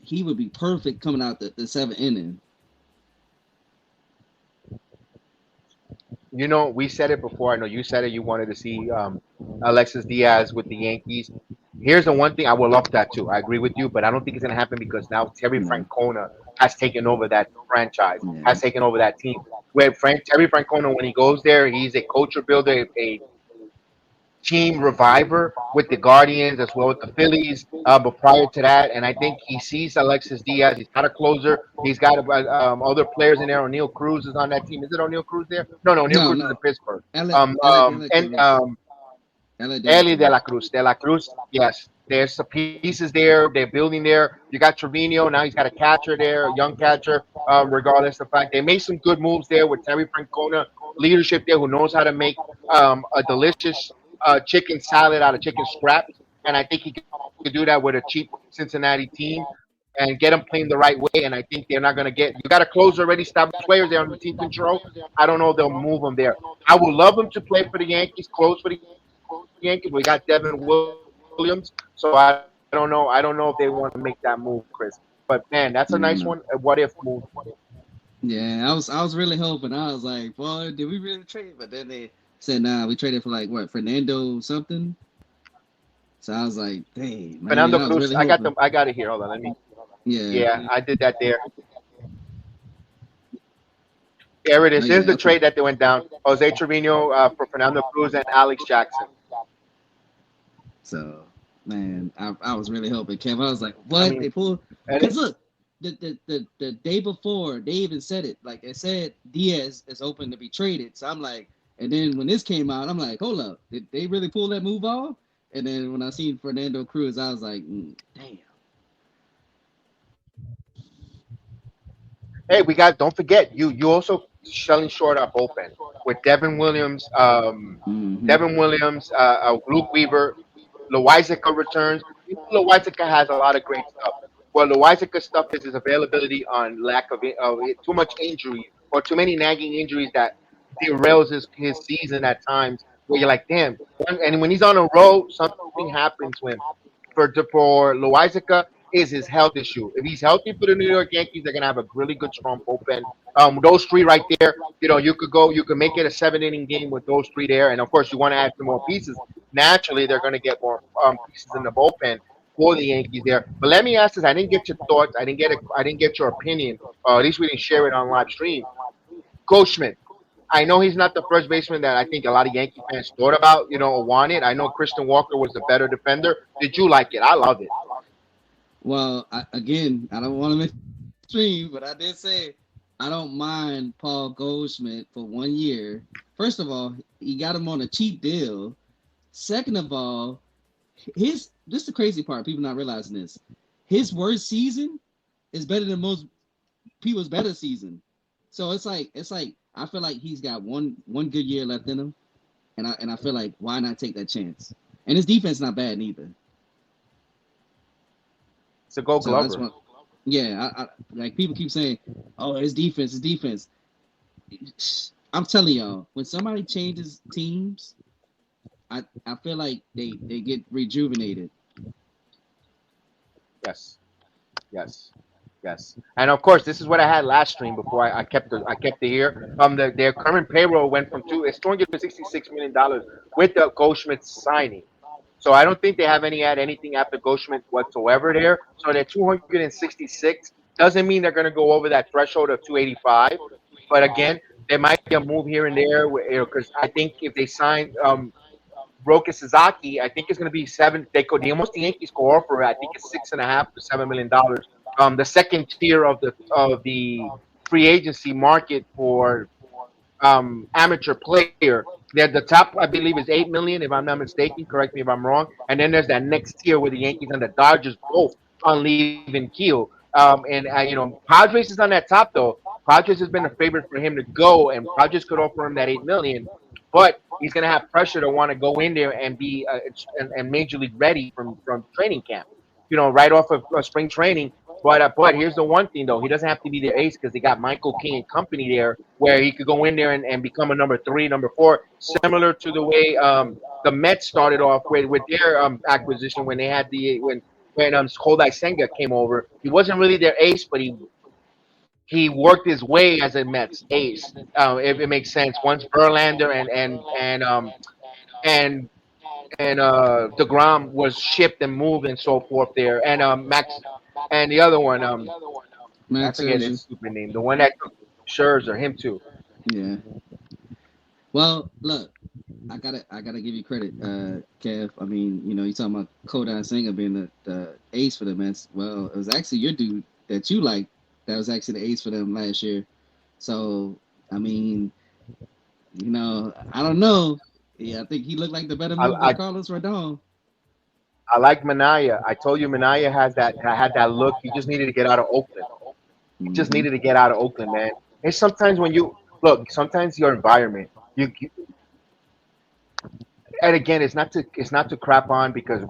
[SPEAKER 3] he would be perfect coming out the seventh inning.
[SPEAKER 1] We said it before. I know you said it. You wanted to see Alexis Diaz with the Yankees. Here's the one thing I would love that too. I agree with you, but I don't think it's going to happen because now Terry
[SPEAKER 3] No,
[SPEAKER 1] Francona has taken over that franchise,
[SPEAKER 3] yeah,
[SPEAKER 1] has taken over that team. where Terry Francona, when he goes there, he's a culture builder, a team reviver with the Guardians as well with the Phillies. But prior to that, and I think he sees Alexis Diaz. He's got a closer. He's got other players in there. O'Neal Cruz is on that team. Is it O'Neal Cruz there? No, no. O'Neal
[SPEAKER 3] No,
[SPEAKER 1] Cruz is in
[SPEAKER 3] no.
[SPEAKER 1] Pittsburgh.
[SPEAKER 3] Ella
[SPEAKER 1] And
[SPEAKER 3] Cruz. Ella de la
[SPEAKER 1] Eli de
[SPEAKER 3] Cruz.
[SPEAKER 1] la Cruz. De la Cruz, yes. There's some pieces there. They're building there. You got Trevino. Now he's got a catcher there, a young catcher. Regardless of the fact, they made some good moves there with Terry Francona leadership there, who knows how to make a delicious chicken salad out of chicken scraps. And I think he could do that with a cheap Cincinnati team and get them playing the right way. And I think they're not going to get. You got a closer already, established players there on the team control. I don't know if they'll move them there. I would love them to play for the Yankees, close for the Yankees. We got Devin Williams, so I don't know. I don't know if they want to make that move, Chris. But man, that's a nice one. A what if move.
[SPEAKER 3] Yeah, I was really hoping. I was like, boy, did we really trade? But then they said, nah, we traded for like what, Fernando something. So I was like, dang, man,
[SPEAKER 1] Fernando
[SPEAKER 3] I was
[SPEAKER 1] Cruz,
[SPEAKER 3] really
[SPEAKER 1] I got
[SPEAKER 3] hoping.
[SPEAKER 1] them. I got it here. Hold on, let me.
[SPEAKER 3] Yeah.
[SPEAKER 1] Yeah, I did that there. There it
[SPEAKER 3] Oh
[SPEAKER 1] is. Here's
[SPEAKER 3] yeah.
[SPEAKER 1] the
[SPEAKER 3] Okay.
[SPEAKER 1] trade that they went down. Jose Trevino for Fernando Cruz and Alex Jackson.
[SPEAKER 3] So man, I was really hoping, Kev. I was like,
[SPEAKER 1] I
[SPEAKER 3] what
[SPEAKER 1] mean,
[SPEAKER 3] they pulled?
[SPEAKER 1] and
[SPEAKER 3] Because look, the day before they even said it. Like it said, Diaz is open to be traded. So I'm like, and then when this came out, I'm like, hold up, did they really pull that move off? And then when I seen Fernando Cruz, I was like, damn.
[SPEAKER 1] hey, we got. Don't forget, you also selling short our bullpen with
[SPEAKER 3] Mm-hmm.
[SPEAKER 1] Devin Williams, Luke Weaver, Loizaga returns. You know, Loizaga has a lot of great stuff. Well, Loizaga stuff is his availability on lack of too much injury or too many nagging injuries that derails his season at times. Where you're like, damn. And when he's on a roll, something happens to him. For Loizaga is his health issue. If he's healthy for the New York Yankees, they're gonna have a really good strong bullpen. Those three right there, you could make it a 7 inning game with those three there, and of course you want to add some more pieces. Naturally, they're gonna get more pieces in the bullpen for the Yankees there. But let me ask this: I didn't get your thoughts. I didn't get your opinion. At least we didn't share it on live stream. Goldschmidt. I know he's not the first baseman that I think a lot of Yankee fans thought about, or wanted. I know Christian Walker was the better defender. Did you like it? I love it.
[SPEAKER 3] Well, again, I don't want to make stream, but I did say I don't mind Paul Goldschmidt for 1 year. First of all, he got him on a cheap deal. Second of all, this is the crazy part. People not realizing this. His worst season is better than most people's better season. So it's like I feel like he's got one good year left in him, and I feel like why not take that chance? And his defense not bad neither.
[SPEAKER 1] It's a Gold
[SPEAKER 3] So I just
[SPEAKER 1] Glover.
[SPEAKER 3] want, yeah, I like people keep saying, oh, his defense. I'm telling y'all, when somebody changes teams, I feel like they get rejuvenated.
[SPEAKER 1] Yes, yes, yes. And of course, this is what I had last stream before I kept it here. Their current payroll went from it's $266 million with the Goldschmidt signing. So I don't think they have anything after Goldschmidt whatsoever there. So they're 266. Doesn't mean they're going to go over that threshold of 285. But again, there might be a move here and there because I think if they sign Roka Sasaki, I think it's going to be seven. The most the Yankees go offer, I think, is 6.5 to $7 million. The second tier of the free agency market for amateur player. The top, I believe, is 8 million, if I'm not mistaken. Correct me if I'm wrong. And then there's that next tier where the Yankees and the Dodgers both on leaving Keel. Padres is on that top though. Padres has been a favorite for him to go, and Padres could offer him that 8 million, but he's gonna have pressure to want to go in there and be and major league ready from training camp. Right off of spring training. But here's the one thing though, he doesn't have to be their ace because they got Michael King and company there, where he could go in there and become a number three, number four, similar to the way the Mets started off with their acquisition when they had when Kodai Senga came over. He wasn't really their ace, but he worked his way as a Mets ace. If it makes sense. Once Verlander and Degrom was shipped and moved and so forth there, and Max and the other one, I
[SPEAKER 3] Max
[SPEAKER 1] forget his
[SPEAKER 3] Scherzer.
[SPEAKER 1] stupid name. The one that took Scherzer, him too.
[SPEAKER 3] Yeah. Well, look, I gotta give you credit, Kev. I mean, you talking about Kodai Singer being the ace for the Mets. Well, it was actually your dude that you liked that was actually the ace for them last year. So, I mean, I don't know. Yeah, I think he looked like the better
[SPEAKER 1] I,
[SPEAKER 3] move than
[SPEAKER 1] I
[SPEAKER 3] Carlos Rodon.
[SPEAKER 1] I like Manaya. I told you Manaya had that look. He just needed to get out of Oakland. He just
[SPEAKER 3] Hmm.
[SPEAKER 1] needed to get out of Oakland, man. And sometimes when you look, sometimes your environment, you and again, it's not to crap on because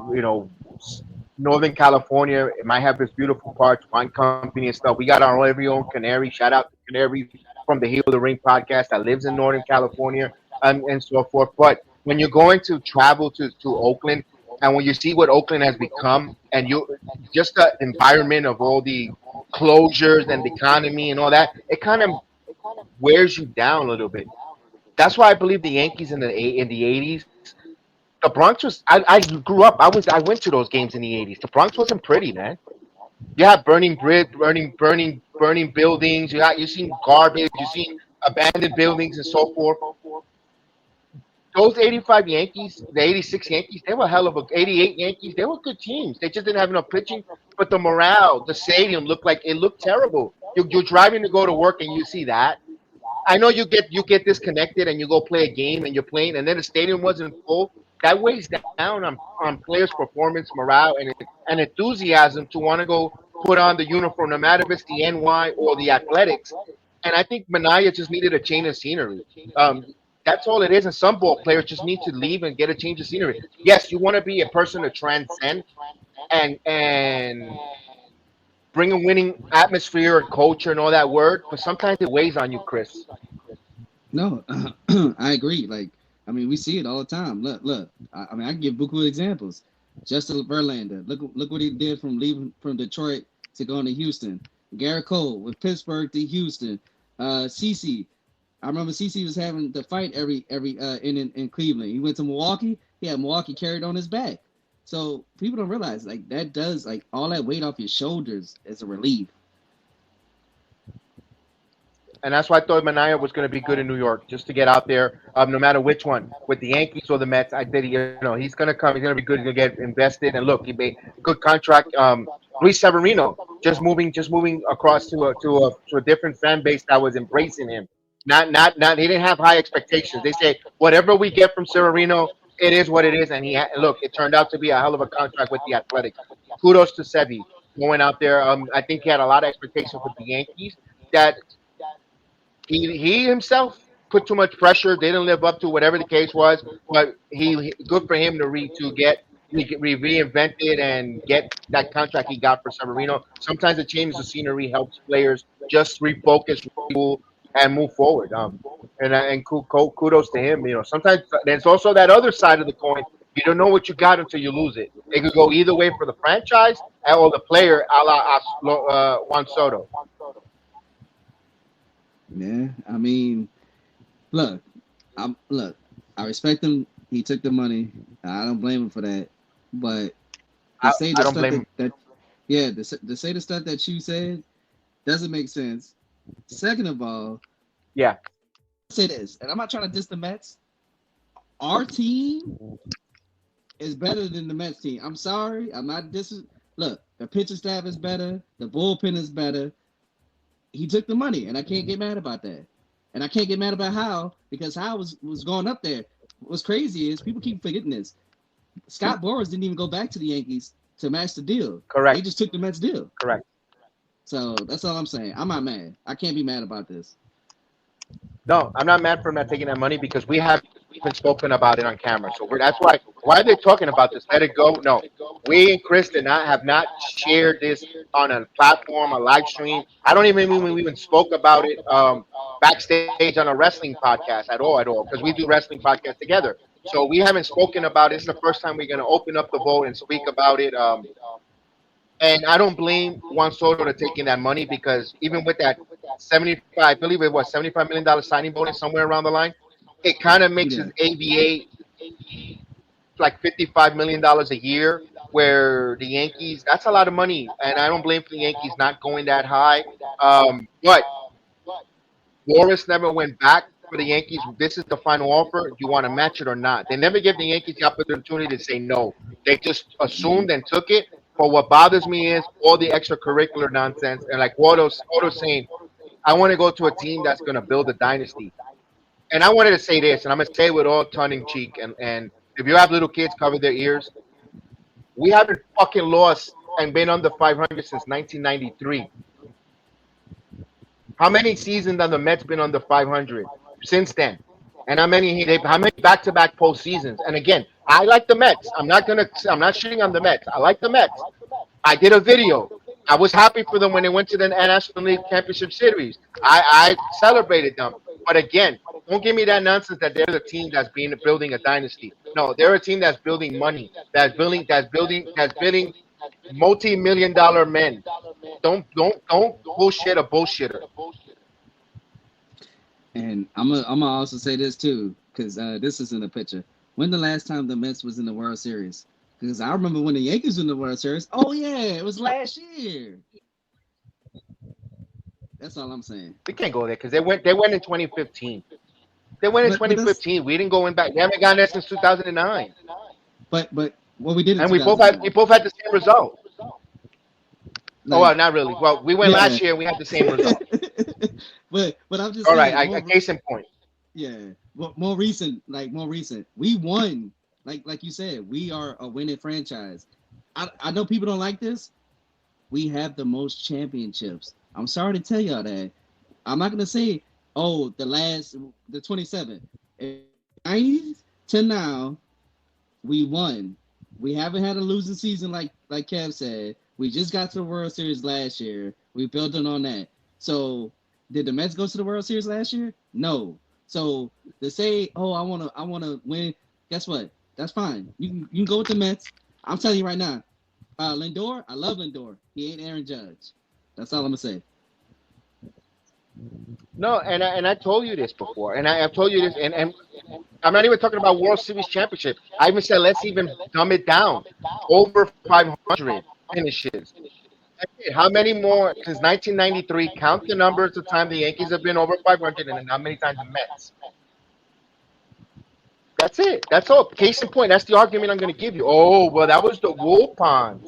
[SPEAKER 1] Northern California it might have its beautiful parts, wine company and stuff. We got our very own Canary. Shout out to Canary from the Heel of the Ring podcast that lives in Northern California and so forth. But when you're going to travel to Oakland and when you see what Oakland has become and you just the environment of all the closures and the economy and all that, it kind of wears you down a little bit. That's why I believe the Yankees in the 80s. The Bronx was. I grew up. I went to those games in the 80s. The Bronx wasn't pretty, man. You have burning brick, burning buildings. You seen garbage. You seen abandoned buildings and so forth. Those 85 Yankees, the 86 Yankees, they were hell of a 88 Yankees. They were good teams. They just didn't have enough pitching. But the morale, the stadium looked terrible. You're driving to go to work and you see that. I know you get disconnected and you go play a game and you're playing and then the stadium wasn't full. That weighs down on players' performance, morale, and enthusiasm to want to go put on the uniform, no matter if it's the NY or the Athletics. And I think Manaya just needed a change of scenery. Um, that's all it is. And some ball players just need to leave and get a change of scenery. Yes, you want to be a person to transcend and bring a winning atmosphere and culture and all that word, but sometimes it weighs on you, Chris.
[SPEAKER 3] No, I agree. Like, I mean, we see it all the time. Look. I mean, I can give buku examples. Justin Verlander. Look what he did from leaving from Detroit to going to Houston. Garrett Cole with Pittsburgh to Houston. CC. I remember CC was having to fight every in Cleveland. He went to Milwaukee. He had Milwaukee carried on his back. So people don't realize like that does like all that weight off your shoulders as a relief.
[SPEAKER 1] And that's why I thought Mania was going to be good in New York, just to get out there, no matter which one, with the Yankees or the Mets. I did, he's going to come. He's going to be good. He's going to get invested. And look, he made a good contract. Luis Severino just moving across to a different fan base that was embracing him. Not. He didn't have high expectations. They say whatever we get from Severino, it is what it is. And look, it turned out to be a hell of a contract with the Athletics. Kudos to Sevy going out there. I think he had a lot of expectations with the Yankees that he himself put too much pressure. They didn't live up to whatever the case was. But good for him to reinvent it and get that contract he got for Severino. Sometimes the change of scenery helps players just refocus, and move forward. And kudos to him. Sometimes there's also that other side of the coin. You don't know what you got until you lose it. It could go either way for the franchise or the player, a la Juan Soto.
[SPEAKER 3] Yeah, I mean, look, look. I respect him. He took the money. I don't blame him for that. But to
[SPEAKER 1] I,
[SPEAKER 3] say
[SPEAKER 1] I
[SPEAKER 3] the
[SPEAKER 1] don't
[SPEAKER 3] stuff
[SPEAKER 1] blame him.
[SPEAKER 3] yeah, to say the stuff that you said doesn't make sense. Second of all,
[SPEAKER 1] Yeah.
[SPEAKER 3] say this, and I'm not trying to diss the Mets. Our team is better than the Mets team. I'm sorry, I'm not dissing. Look, the pitching staff is better. The bullpen is better. He took the money, and I can't get mad about that. And I can't get mad about how because how was going up there. What's crazy is people keep forgetting this. Scott Boras didn't even go back to the Yankees to match the deal. They
[SPEAKER 1] Correct.
[SPEAKER 3] just took the Mets deal.
[SPEAKER 1] Correct.
[SPEAKER 3] So that's all I'm saying. I'm not mad. I can't be mad about this.
[SPEAKER 1] No, I'm not mad for him not taking that money because we haven't spoken about it on camera. So that's why are they talking about this? Let it go. No, we and Chris have not shared this on a platform, a live stream. I don't even mean we even spoke about it backstage on a wrestling podcast at all because we do wrestling podcasts together. So we haven't spoken about it. It's the first time we're going to open up the vote and speak about it. And I don't blame Juan Soto to taking that money because even with that 75, I believe it was $75 million signing bonus somewhere around the line, it kind of makes
[SPEAKER 3] Yeah.
[SPEAKER 1] his ABA like $55 million a year. Where the Yankees, that's a lot of money, and I don't blame the Yankees not going that high. But Boris never went back for the Yankees. This is the final offer. Do you want to match it or not? They never gave the Yankees the opportunity to say no. They just
[SPEAKER 3] Mhm.
[SPEAKER 1] assumed and took it. But what bothers me is all the extracurricular nonsense. And like Waldo's saying, I want to go to a team that's going to build a dynasty. And I wanted to say this, and I'm going to say it with all tongue in cheek. And if you have little kids, cover their ears. We haven't fucking lost and been under 500 since 1993. How many seasons have the Mets been under 500 since then? And how many back-to-back postseasons? And again, I like the Mets. I'm not shitting on the Mets. I like the Mets. I did a video. I was happy for them when they went to the National League Championship Series. I celebrated them. But again, don't give me that nonsense that they're the team that's building a dynasty. No, they're a team that's building money, that's building multi-million dollar men. Don't bullshit a bullshitter.
[SPEAKER 3] And I'm gonna also say this too, because this is in the picture. When the last time the Mets was in the World Series? Because I remember when the Yankees were in the World Series. Oh yeah, it was last year. That's all I'm saying.
[SPEAKER 1] We can't go there because they went in 2015. They went in
[SPEAKER 3] But that's
[SPEAKER 1] 2015. We didn't go in back. We haven't gone there since 2009.
[SPEAKER 3] but what we did in
[SPEAKER 1] And we both had the same result. Oh
[SPEAKER 3] like
[SPEAKER 1] well, not really. Well, we went
[SPEAKER 3] yeah.
[SPEAKER 1] last year and we had the same result.
[SPEAKER 3] but I'm just
[SPEAKER 1] All
[SPEAKER 3] saying
[SPEAKER 1] right, case in point.
[SPEAKER 3] yeah, more recent, we won, like you said, we are a winning franchise. I know people don't like this. We have the most championships. I'm sorry to tell y'all that. I'm not gonna say, oh, the 27 90s to now, we won. We haven't had a losing season like Kev said. We just got to the World Series last year. We built it on that. So did the Mets go to the World Series last year? No. So to say, oh, I wanna win, guess what? That's fine. You can go with the Mets. I'm telling you right now, Lindor, I love Lindor. He ain't Aaron Judge. That's all I'm gonna say.
[SPEAKER 1] No, and I told you this before, and I've told you this, and I'm not even talking about World Series championship. I even said let's even dumb it down. Over 500 finishes. How many more since 1993? Count the numbers of time the Yankees have been over 500, and then how many times the Mets. That's it. That's all. Case in point. That's the argument I'm going to give you. Oh, well, that was the Wolfponds.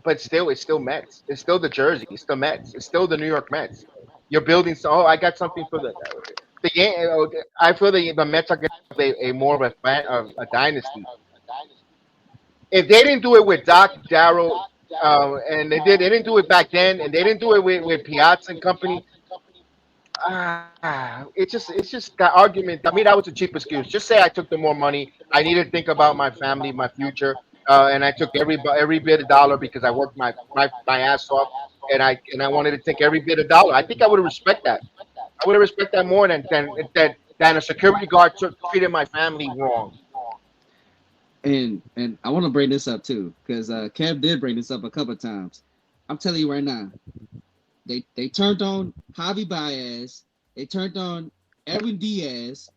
[SPEAKER 1] But still, it's still Mets. It's still the Jersey. It's the Mets. It's still the New York Mets. You're building. So, I got something for the game. I feel the Mets are going to play a more of a dynasty. If they didn't do it with Doc Darrow, and they didn't do it back then, and they didn't do it with Piazza and company. It's just that argument. I mean, that was a cheap excuse. Just say I took the more money. I need to think about my family, my future, and I took every bit of dollar because I worked my ass off, and I wanted to take every bit of dollar. I think I would respect that. I would respect that more than a security guard treated my family wrong.
[SPEAKER 3] And I want to bring this up too, because Kev did bring this up a couple of times. I'm telling you right now, they turned on Javi Baez, they turned on Evan Diaz,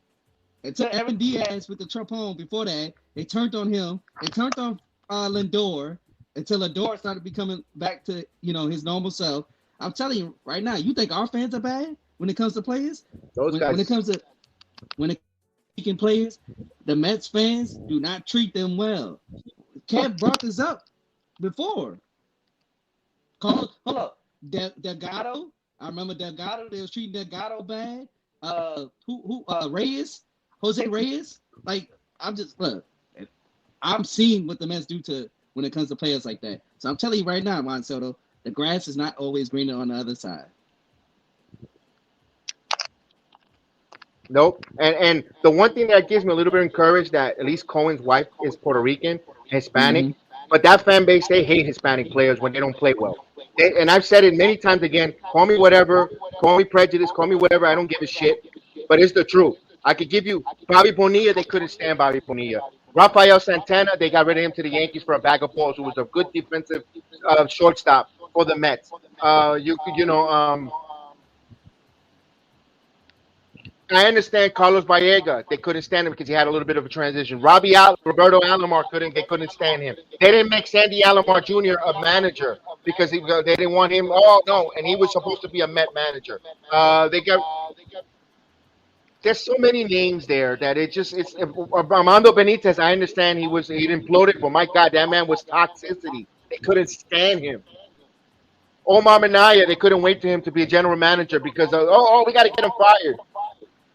[SPEAKER 3] until Evan Diaz with the trombone. Before that, they turned on him. They turned on Lindor until Lindor started becoming back to his normal self. I'm telling you right now, you think our fans are bad when it comes to players?
[SPEAKER 1] Those
[SPEAKER 3] When,
[SPEAKER 1] guys.
[SPEAKER 3] when it comes to when it players, the Mets fans do not treat them well. Kev brought this up before. Hold up, Delgado. I remember Delgado. They was treating Delgado bad. Who? Reyes, Jose Reyes. Like look. I'm seeing what the Mets do to when it comes to players like that. So I'm telling you right now, Juan Soto, the grass is not always greener on the other side.
[SPEAKER 1] Nope. And the one thing that gives me a little bit of courage that at least Cohen's wife is Puerto Rican, Hispanic,
[SPEAKER 3] Mm-hmm.
[SPEAKER 1] but that fan base, they hate Hispanic players when they don't play well. And I've said it many times again, call me whatever, call me prejudice, call me whatever, I don't give a shit. But it's the truth. I could give you Bobby Bonilla, they couldn't stand Bobby Bonilla. Rafael Santana, they got rid of him to the Yankees for a bag of balls, who was a good defensive shortstop for the Mets. You could, I understand Carlos Vallega. They couldn't stand him because he had a little bit of a transition. Roberto Alomar couldn't. They couldn't stand him. They didn't make Sandy Alomar Jr. a manager because they didn't want him. Oh no, and he was supposed to be a Met manager. They got. There's so many names there that it's Armando Benitez. I understand he imploded, but my God, that man was toxicity. They couldn't stand him. Omar Minaya, they couldn't wait for him to be a general manager because we got to get him fired.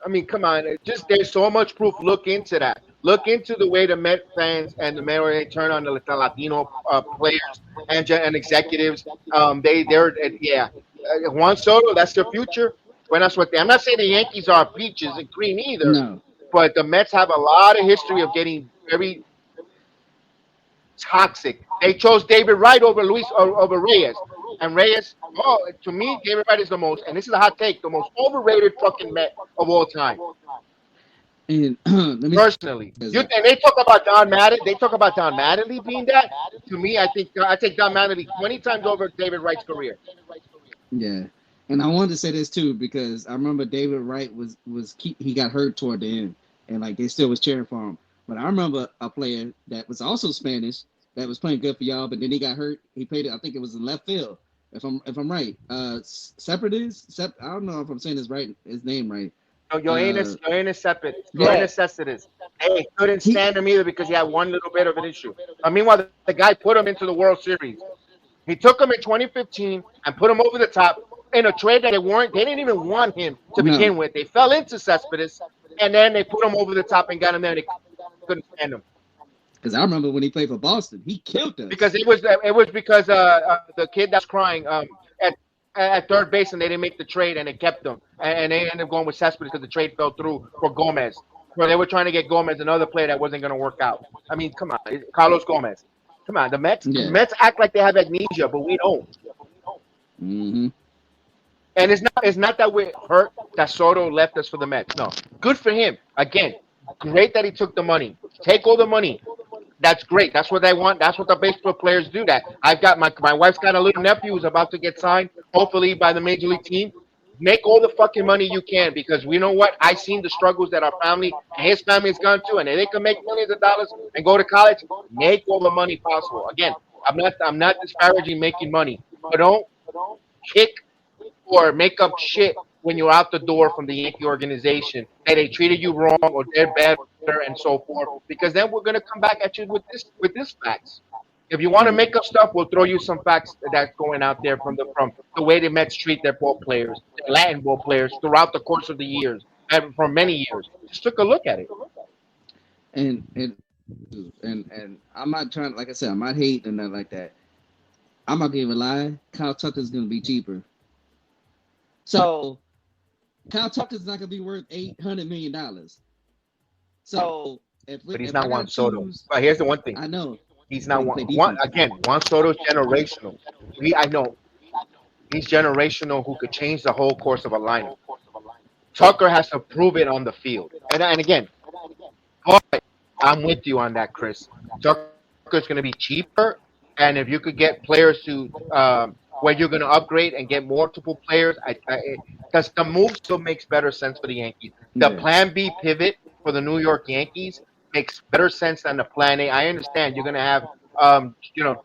[SPEAKER 1] I mean, come on. There's so much proof. Look into that. Look into the way the Met fans and the Met they turn on the Latino players and executives. Yeah. Juan Soto, that's their future. I'm not saying the Yankees are peaches and cream either,
[SPEAKER 3] No.
[SPEAKER 1] but the Mets have a lot of history of getting very toxic. They chose David Wright over Reyes, and Reyes. Oh, to me, David Wright is the most, and this is a hot take, the most overrated fucking Met of all time.
[SPEAKER 3] And let me
[SPEAKER 1] Personally, and they talk about Don Mattingly. They talk about Don Mattingly being that. To me, I take Don Mattingly 20 times over David Wright's career.
[SPEAKER 3] Yeah. And I wanted to say this too because I remember David Wright he got hurt toward the end, and like they still was cheering for him. But I remember a player that was also Spanish that was playing good for y'all, but then he got hurt. He played it. I think it was in left field. If I'm right, Separatists. I don't know if I'm saying his name right.
[SPEAKER 1] No, Yoenis Cespedes. They couldn't stand him either because he had one little bit of an issue. Meanwhile, the guy put him into the World Series. He took him in 2015 and put him over the top in a trade that they didn't even want him to begin with. They fell into Cespedes, and then they put him over the top and got him there. They couldn't stand him.
[SPEAKER 3] Because I remember when he played for Boston, he killed us.
[SPEAKER 1] Because it was because the kid that's crying at third base, and they didn't make the trade, and they kept him, and they ended up going with Cespedes because the trade fell through for Gomez. Where they were trying to get Gomez, another player that wasn't going to work out. I mean, come on, Carlos Gomez. Come on, the Mets act like they have amnesia, but we don't.
[SPEAKER 3] Mm-hmm.
[SPEAKER 1] And it's not that we're hurt that Soto left us for the Mets. No, good for him. Again, great that he took the money. Take all the money. That's great. That's what they want. That's what the baseball players do. That I've got my wife's got a little nephew who's about to get signed, hopefully by the major league team. Make all the fucking money you can because we know what I've seen the struggles that our family and his family has gone through, and if they can make millions of dollars and go to college, make all the money possible. Again, I'm not disparaging making money, but don't kick or make up shit when you're out the door from the Yankee organization that they treated you wrong or they're better and so forth. Because then we're gonna come back at you with this facts. If you want to make up stuff, we'll throw you some facts that's going out there from the way the Mets treat their ball players, their Latin ball players throughout the course of the years and for many years. Just took a look at it.
[SPEAKER 3] And I'm not trying, like I said, I'm not hating and nothing like that. I'm not gonna even lie. Kyle Tucker's gonna be cheaper. So Kyle Tucker's not gonna be worth $800 million. So
[SPEAKER 1] but he's not Juan Soto. But here's the one thing.
[SPEAKER 3] I know.
[SPEAKER 1] He's not Juan Soto's generational. I know he's generational who could change the whole course of a lineup. Tucker has to prove it on the field. And again, but I'm with you on that, Chris. Tucker's going to be cheaper, and if you could get players to where you're going to upgrade and get multiple players, because the move still makes better sense for the Yankees. The Plan B pivot for the New York Yankees makes better sense than the Plan A. I understand you're going to have,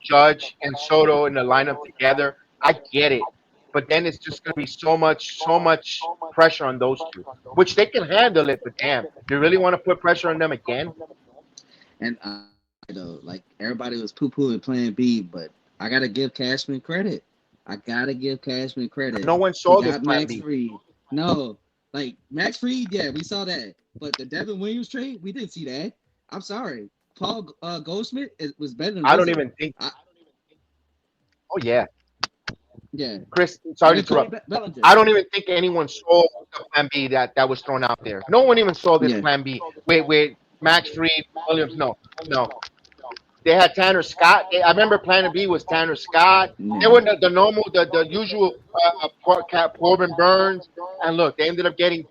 [SPEAKER 1] Judge and Soto in the lineup together. I get it. But then it's just going to be so much pressure on those two, which they can handle it. But damn, you really want to put pressure on them again?
[SPEAKER 3] And like everybody was poo-pooing Plan B, but I gotta give Cashman credit.
[SPEAKER 1] No one saw this Plan
[SPEAKER 3] Max
[SPEAKER 1] B.
[SPEAKER 3] Fried. No, like Max Fried, yeah, we saw that. But the Devin Williams trade, we didn't see that. I'm sorry. Paul Goldschmidt was better than
[SPEAKER 1] I don't even think. Oh yeah.
[SPEAKER 3] Yeah.
[SPEAKER 1] Chris, sorry to interrupt. I don't even think anyone saw the Plan B that was thrown out there. No one even saw this Plan B. With Max Fried, Williams. No. They had Tanner Scott. I remember Plan B was Tanner Scott. They were the normal, the usual Corbin Burns. And look, they ended up getting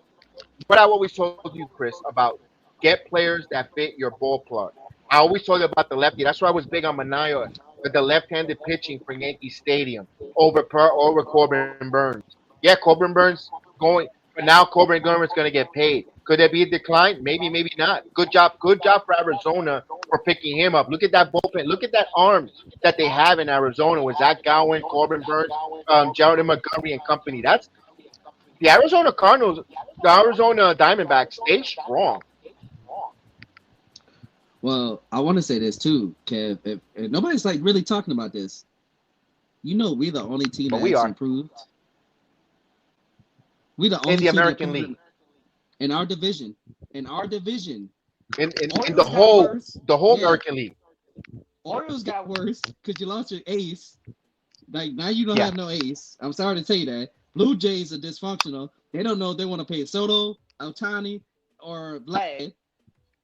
[SPEAKER 1] what I always told you, Chris, about get players that fit your ball plug. I always told you about the lefty. That's why I was big on Manaea with the left-handed pitching for Yankee Stadium over Corbin Burns. Yeah, Corbin Burns but now Corbin Gurman's going to get paid. Could there be a decline? Maybe, maybe not. Good job for Arizona for picking him up. Look at that bullpen. Look at that arms that they have in Arizona with Zach Gowen, Corbin Burns, Jared Montgomery, and company. That's the Arizona Cardinals, the Arizona Diamondbacks. Stay strong,
[SPEAKER 3] Well, I want to say this too, Kev. If nobody's like really talking about this, we're the only team
[SPEAKER 1] but
[SPEAKER 3] that
[SPEAKER 1] we
[SPEAKER 3] actually
[SPEAKER 1] are
[SPEAKER 3] improved. We're the
[SPEAKER 1] in
[SPEAKER 3] only
[SPEAKER 1] the
[SPEAKER 3] team that
[SPEAKER 1] American
[SPEAKER 3] improved
[SPEAKER 1] League.
[SPEAKER 3] in our division. In our division,
[SPEAKER 1] In
[SPEAKER 3] Orioles got worse.
[SPEAKER 1] the whole
[SPEAKER 3] Yeah,
[SPEAKER 1] American League.
[SPEAKER 3] Orioles got worse because you lost your ace. Like now you don't
[SPEAKER 1] Yeah.
[SPEAKER 3] have no ace. I'm sorry to say that. Blue Jays are dysfunctional. They don't know if they want to pay Soto, Altani, or Vlad.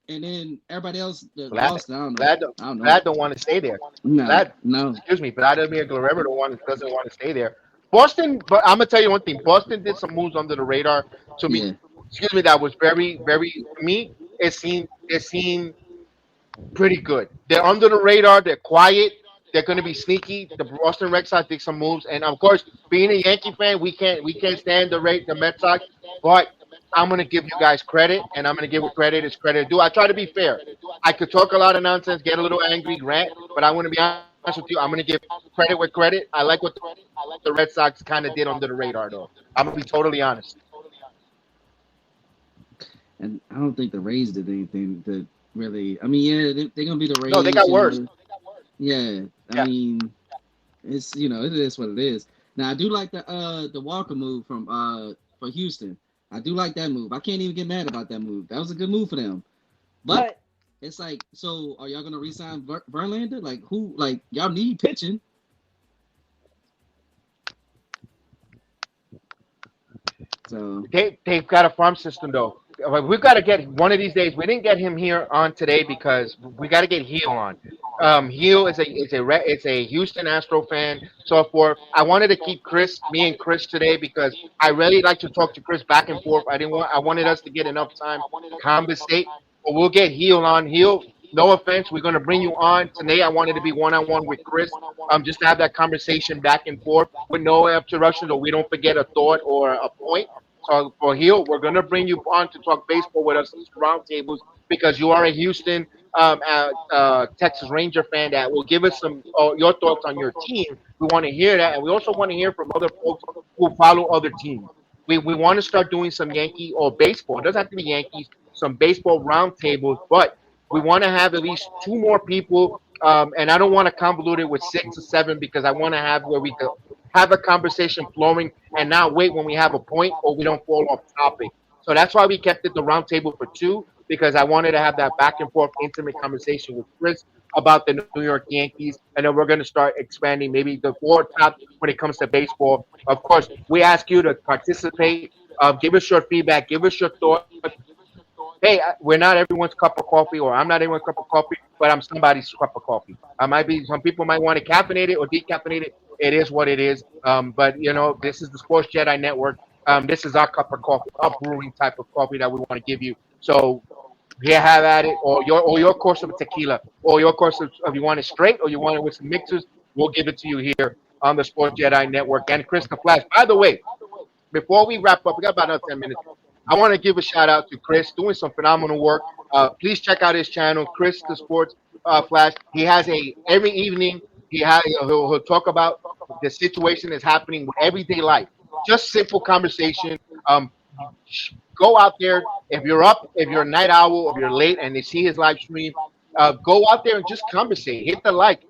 [SPEAKER 3] And then everybody else that
[SPEAKER 1] Vlad,
[SPEAKER 3] lost, I don't know.
[SPEAKER 1] Vlad,
[SPEAKER 3] I don't know.
[SPEAKER 1] Vlad don't want to stay there.
[SPEAKER 3] No,
[SPEAKER 1] Vlad,
[SPEAKER 3] no.
[SPEAKER 1] excuse me, Vladimir Guerrero doesn't want to stay there. Boston, but I'm gonna tell you one thing. Boston did some moves under the radar to me.
[SPEAKER 3] Yeah.
[SPEAKER 1] Excuse me, that was very, very to me. It seemed pretty good. They're under the radar. They're quiet. They're going to be sneaky. The Boston Red Sox did some moves, and of course, being a Yankee fan, we can't stand the Red Sox. But I'm going to give you guys credit, and I'm going to give credit as credit due. I try to be fair. I could talk a lot of nonsense, get a little angry, rant, but I'm going to be honest with you. I'm going to give credit where credit. I like what the Red Sox kind of did under the radar, though. I'm going to be totally honest.
[SPEAKER 3] And I don't think the Rays did anything to really. I mean, yeah, they're gonna be the
[SPEAKER 1] No, they
[SPEAKER 3] Rays.
[SPEAKER 1] got worse.
[SPEAKER 3] Yeah. I
[SPEAKER 1] Yeah.
[SPEAKER 3] mean, it's it is what it is. Now I do like the Walker move from for Houston. I do like that move. I can't even get mad about that move. That was a good move for them. But it's like, so are y'all gonna resign Verlander? Like who? Like y'all need pitching. So
[SPEAKER 1] They've got a farm system though. We've got to get one of these days. We didn't get him here on today because we got to get Heel on. Heel is a Houston Astro fan, so forth. I wanted to keep me and Chris today because I really like to talk to Chris back and forth. I wanted us to get enough time to conversate. But we'll get Heel on. Heel, no offense, we're gonna bring you on today. I wanted to be one on one with Chris, just to have that conversation back and forth with no interruptions, so we don't forget a thought or a point. So for Heel, we're gonna bring you on to talk baseball with us, these roundtables, because you are a Houston, Texas Ranger fan that will give us some your thoughts on your team. We want to hear that, and we also want to hear from other folks who follow other teams. We want to start doing some Yankee or baseball. It doesn't have to be Yankees. Some baseball roundtables, but we want to have at least two more people. And I don't want to convolute it with 6 or 7 because I want to have where we could have a conversation flowing and not wait when we have a point or we don't fall off topic. So that's why we kept it the roundtable for 2 because I wanted to have that back and forth intimate conversation with Chris about the New York Yankees, and then we're going to start expanding maybe the 4 top when it comes to baseball. Of course, we ask you to participate. Give us your feedback. Give us your thoughts. Hey, we're not everyone's cup of coffee, or I'm not everyone's cup of coffee, but I'm somebody's cup of coffee. I might be. Some people might want to caffeinate it or decaffeinate it. It is what it is. But this is the Sports Jedi Network. This is our cup of coffee, our brewing type of coffee that we want to give you. So here, have at it, or your course of tequila, or your course of if you want it straight, or you want it with some mixers. We'll give it to you here on the Sports Jedi Network and Chris the Flash. By the way, before we wrap up, we got about another 10 minutes. I want to give a shout out to Chris doing some phenomenal work. Please check out his channel, Chris the Sports Flash. He has every evening. He'll talk about the situation that's happening with everyday life. Just simple conversation. Um, Go out there if you're up, if you're a night owl, if you're late, and they see his live stream. Go out there and just conversate. Hit the like.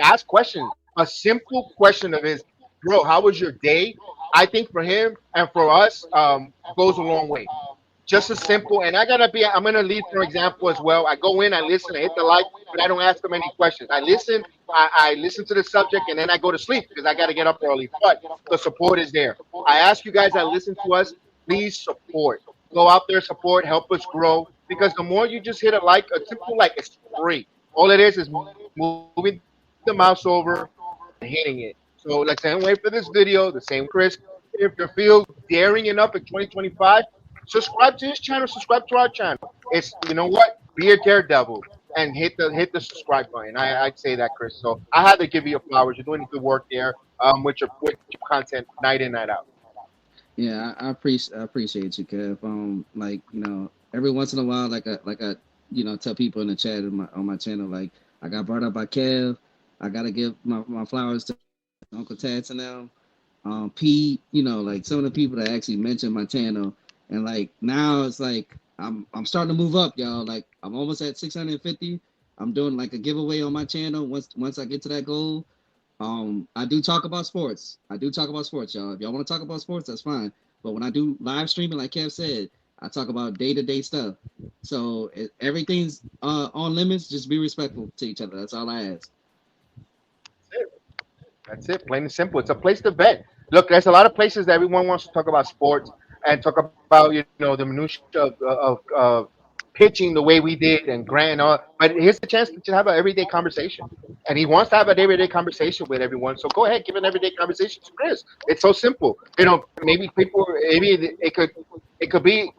[SPEAKER 1] Ask questions. A simple question of his, bro, how was your day? I think for him and for us, goes a long way. Just as simple. And I'm gonna lead for example as well. I go in, I listen, I hit the like, but I don't ask them any questions. I listen to the subject, and then I go to sleep because I got to get up early. But the support is there. I ask you guys that listen to us, please support. Go out there, support, help us grow. Because the more you just hit a simple like, it's free. All it is moving the mouse over and hitting it. So like same way for this video, the same with Chris. If you feel daring enough in 2025, subscribe to his channel, subscribe to our channel. It's be a daredevil and hit the subscribe button. I'd say that, Chris. So I had to give you your flowers. You're doing good work there with your content night in, night out.
[SPEAKER 3] Yeah, I appreciate you, Kev. Like every once in a while, like I tell people in the chat on my channel, like I got brought up by Kev. I gotta give my flowers to Uncle Tats and them. Pete, like some of the people that actually mentioned my channel, and like now it's like I'm starting to move up, y'all. Like I'm almost at 650. I'm doing like a giveaway on my channel once I get to that goal. I do talk about sports. I do talk about sports, y'all. If y'all want to talk about sports, that's fine. But when I do live streaming, like Kev said, I talk about day-to-day stuff. So everything's on limits. Just be respectful to each other. That's all I ask.
[SPEAKER 1] That's it, plain and simple. It's a place to vent. Look, there's a lot of places that everyone wants to talk about sports and talk about the minutia of pitching the way we did and Grant and all. But here's the chance to just have an everyday conversation, and he wants to have an everyday conversation with everyone. So go ahead, give an everyday conversation to Chris. It's so simple. Maybe people, maybe it could be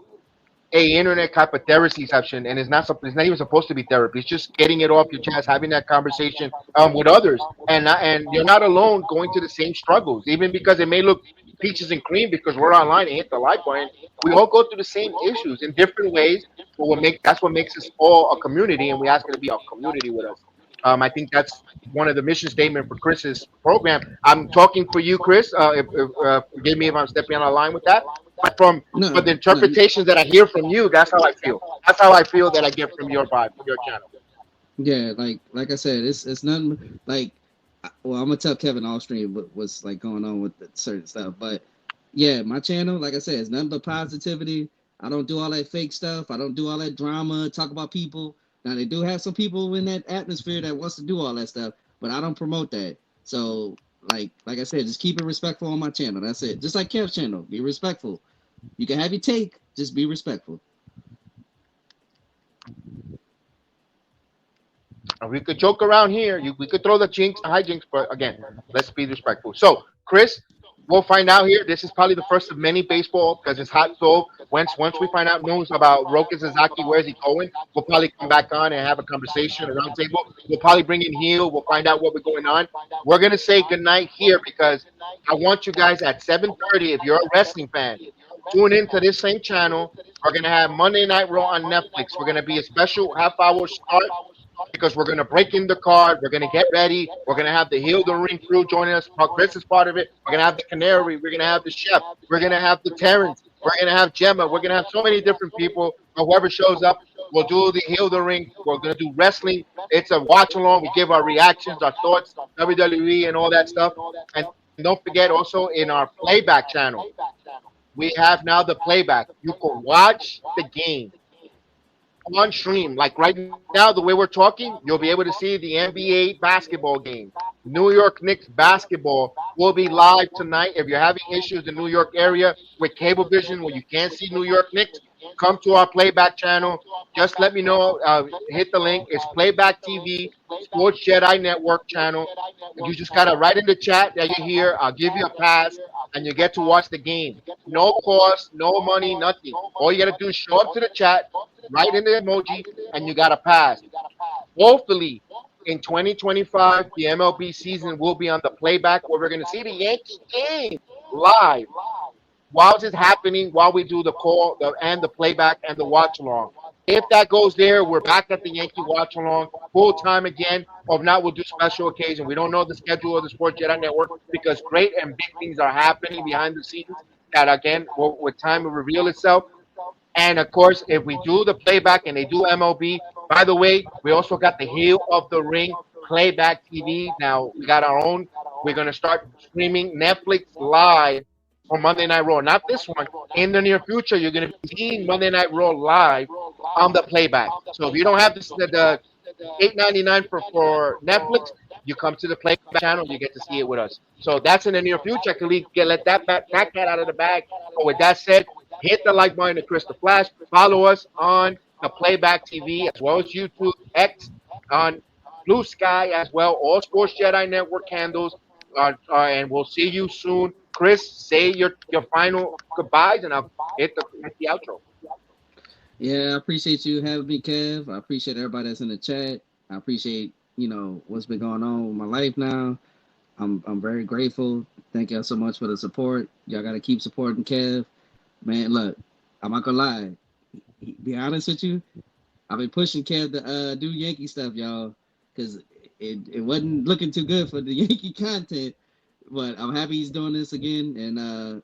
[SPEAKER 1] a internet type of therapy session, and it's not even supposed to be therapy. It's just getting it off your chest, having that conversation with others, and you're not alone going to the same struggles, even because it may look peaches and cream because we're online and hit the like button. We all go through the same issues in different ways, but that's what makes us all a community, and we ask you to be a community with us. I think that's one of the mission statement for Chris's program. I'm talking for you, Chris. Forgive me if I'm stepping on a line with that. But
[SPEAKER 3] No,
[SPEAKER 1] the
[SPEAKER 3] no,
[SPEAKER 1] interpretations that I hear from you, that's how I feel. That's how I feel that I get from your vibe, from your channel.
[SPEAKER 3] yeah, like I said, it's nothing like. Well, I'm gonna tell Kevin off stream what's like going on with the certain stuff, but yeah, my channel, like I said, it's nothing but positivity. I don't do all that fake stuff. I don't do all that drama. Talk about people. Now they do have some people in that atmosphere that wants to do all that stuff, but I don't promote that. So like I said, just keep it respectful on my channel. That's it. Just like Kev's channel, be respectful. You can have your take, just be respectful.
[SPEAKER 1] And we could joke around here. We could throw the jinx, the hijinks, but again, let's be respectful. So, Chris, we'll find out here. This is probably the first of many baseball because it's hot stove. Once we find out news about Roki Sasaki, where's he going, we'll probably come back on and have a conversation, a roundtable. We'll probably bring in Heel. We'll find out what we're going on. We're gonna say goodnight here because I want you guys at 7:30. If you're a wrestling fan, tune into this same channel. We're gonna have Monday Night Raw on Netflix. We're gonna be a special half-hour start because we're going to break in the card. We're going to get ready. We're going to have the Heal the Ring crew joining us. Chris is part of it. We're going to have the Canary. We're going to have the Chef. We're going to have the Terrence. We're going to have Gemma. We're going to have so many different people. Or whoever shows up, we'll do the Heal the Ring. We're going to do wrestling. It's a watch along. We give our reactions, our thoughts, WWE, and all that stuff. And don't forget also in our playback channel, we have now the playback. You can watch the game on stream. Like right now, the way we're talking, you'll be able to see the NBA basketball game. New York Knicks basketball will be live tonight. If you're having issues in the New York area with cable vision where you can't see New York Knicks, come to our playback channel. Just let me know. Hit the link. It's Playback TV, Sports Jedi Network channel. You just gotta write in the chat that you're here. I'll give you a pass, and you get to watch the game. No cost, no money, nothing. All you gotta do is show up to the chat, write in the emoji, and you got a pass. Hopefully, in 2025, the MLB season will be on the playback where we're going to see the Yankees game live while it's happening, while we do the call and the playback and the watch along. If that goes there, we're back at the Yankee watch along full time again. Or if not, we'll do special occasion. We don't know the schedule of the Sports Jedi Network because great and big things are happening behind the scenes that, again, with time will reveal itself. And of course, if we do the playback and they do MLB, by the way, we also got the Heel of the Ring playback TV. Now we got our own. We're gonna start streaming Netflix live for Monday Night Raw. Not this one. In the near future, you're gonna be seeing Monday Night Raw live on the playback. So if you don't have the $8.99 for Netflix, you come to the playback channel, you get to see it with us. So that's in the near future. I can let that cat out of the bag. But with that said, hit the like button to Chris the Flash. Follow us on the Playback TV as well as YouTube, X, on Blue Sky as well. All Sports Jedi Network handles. And we'll see you soon. Chris, say your final goodbyes, and I'll hit the outro.
[SPEAKER 3] Yeah, I appreciate you having me, Kev. I appreciate everybody that's in the chat. I appreciate what's been going on with my life now. I'm very grateful. Thank y'all so much for the support. Y'all gotta keep supporting Kev. Man, look, I'm not gonna lie. Be honest with you, I've been pushing Kev to do Yankee stuff, y'all, because it wasn't looking too good for the Yankee content. But I'm happy he's doing this again, and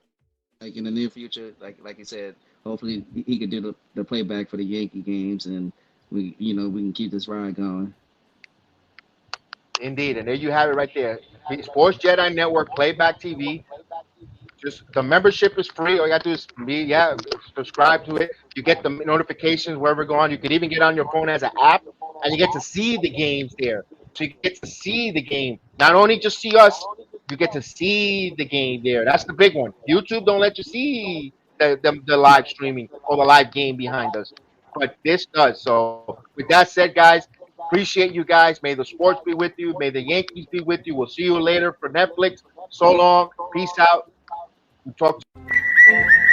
[SPEAKER 3] like in the near future, like you said, hopefully he could do the playback for the Yankee games, and we can keep this ride going.
[SPEAKER 1] Indeed, and there you have it right there. Sports Jedi Network Playback TV. Just the membership is free. All you got to do is subscribe to it. You get the notifications wherever you go on. You could even get on your phone as an app, and you get to see the games there. So you get to see the game. Not only just see us, you get to see the game there. That's the big one. YouTube don't let you see the live streaming or the live game behind us, but this does. So with that said, guys, appreciate you guys. May the sports be with you. May the Yankees be with you. We'll see you later for Netflix. So long. Peace out. We talk to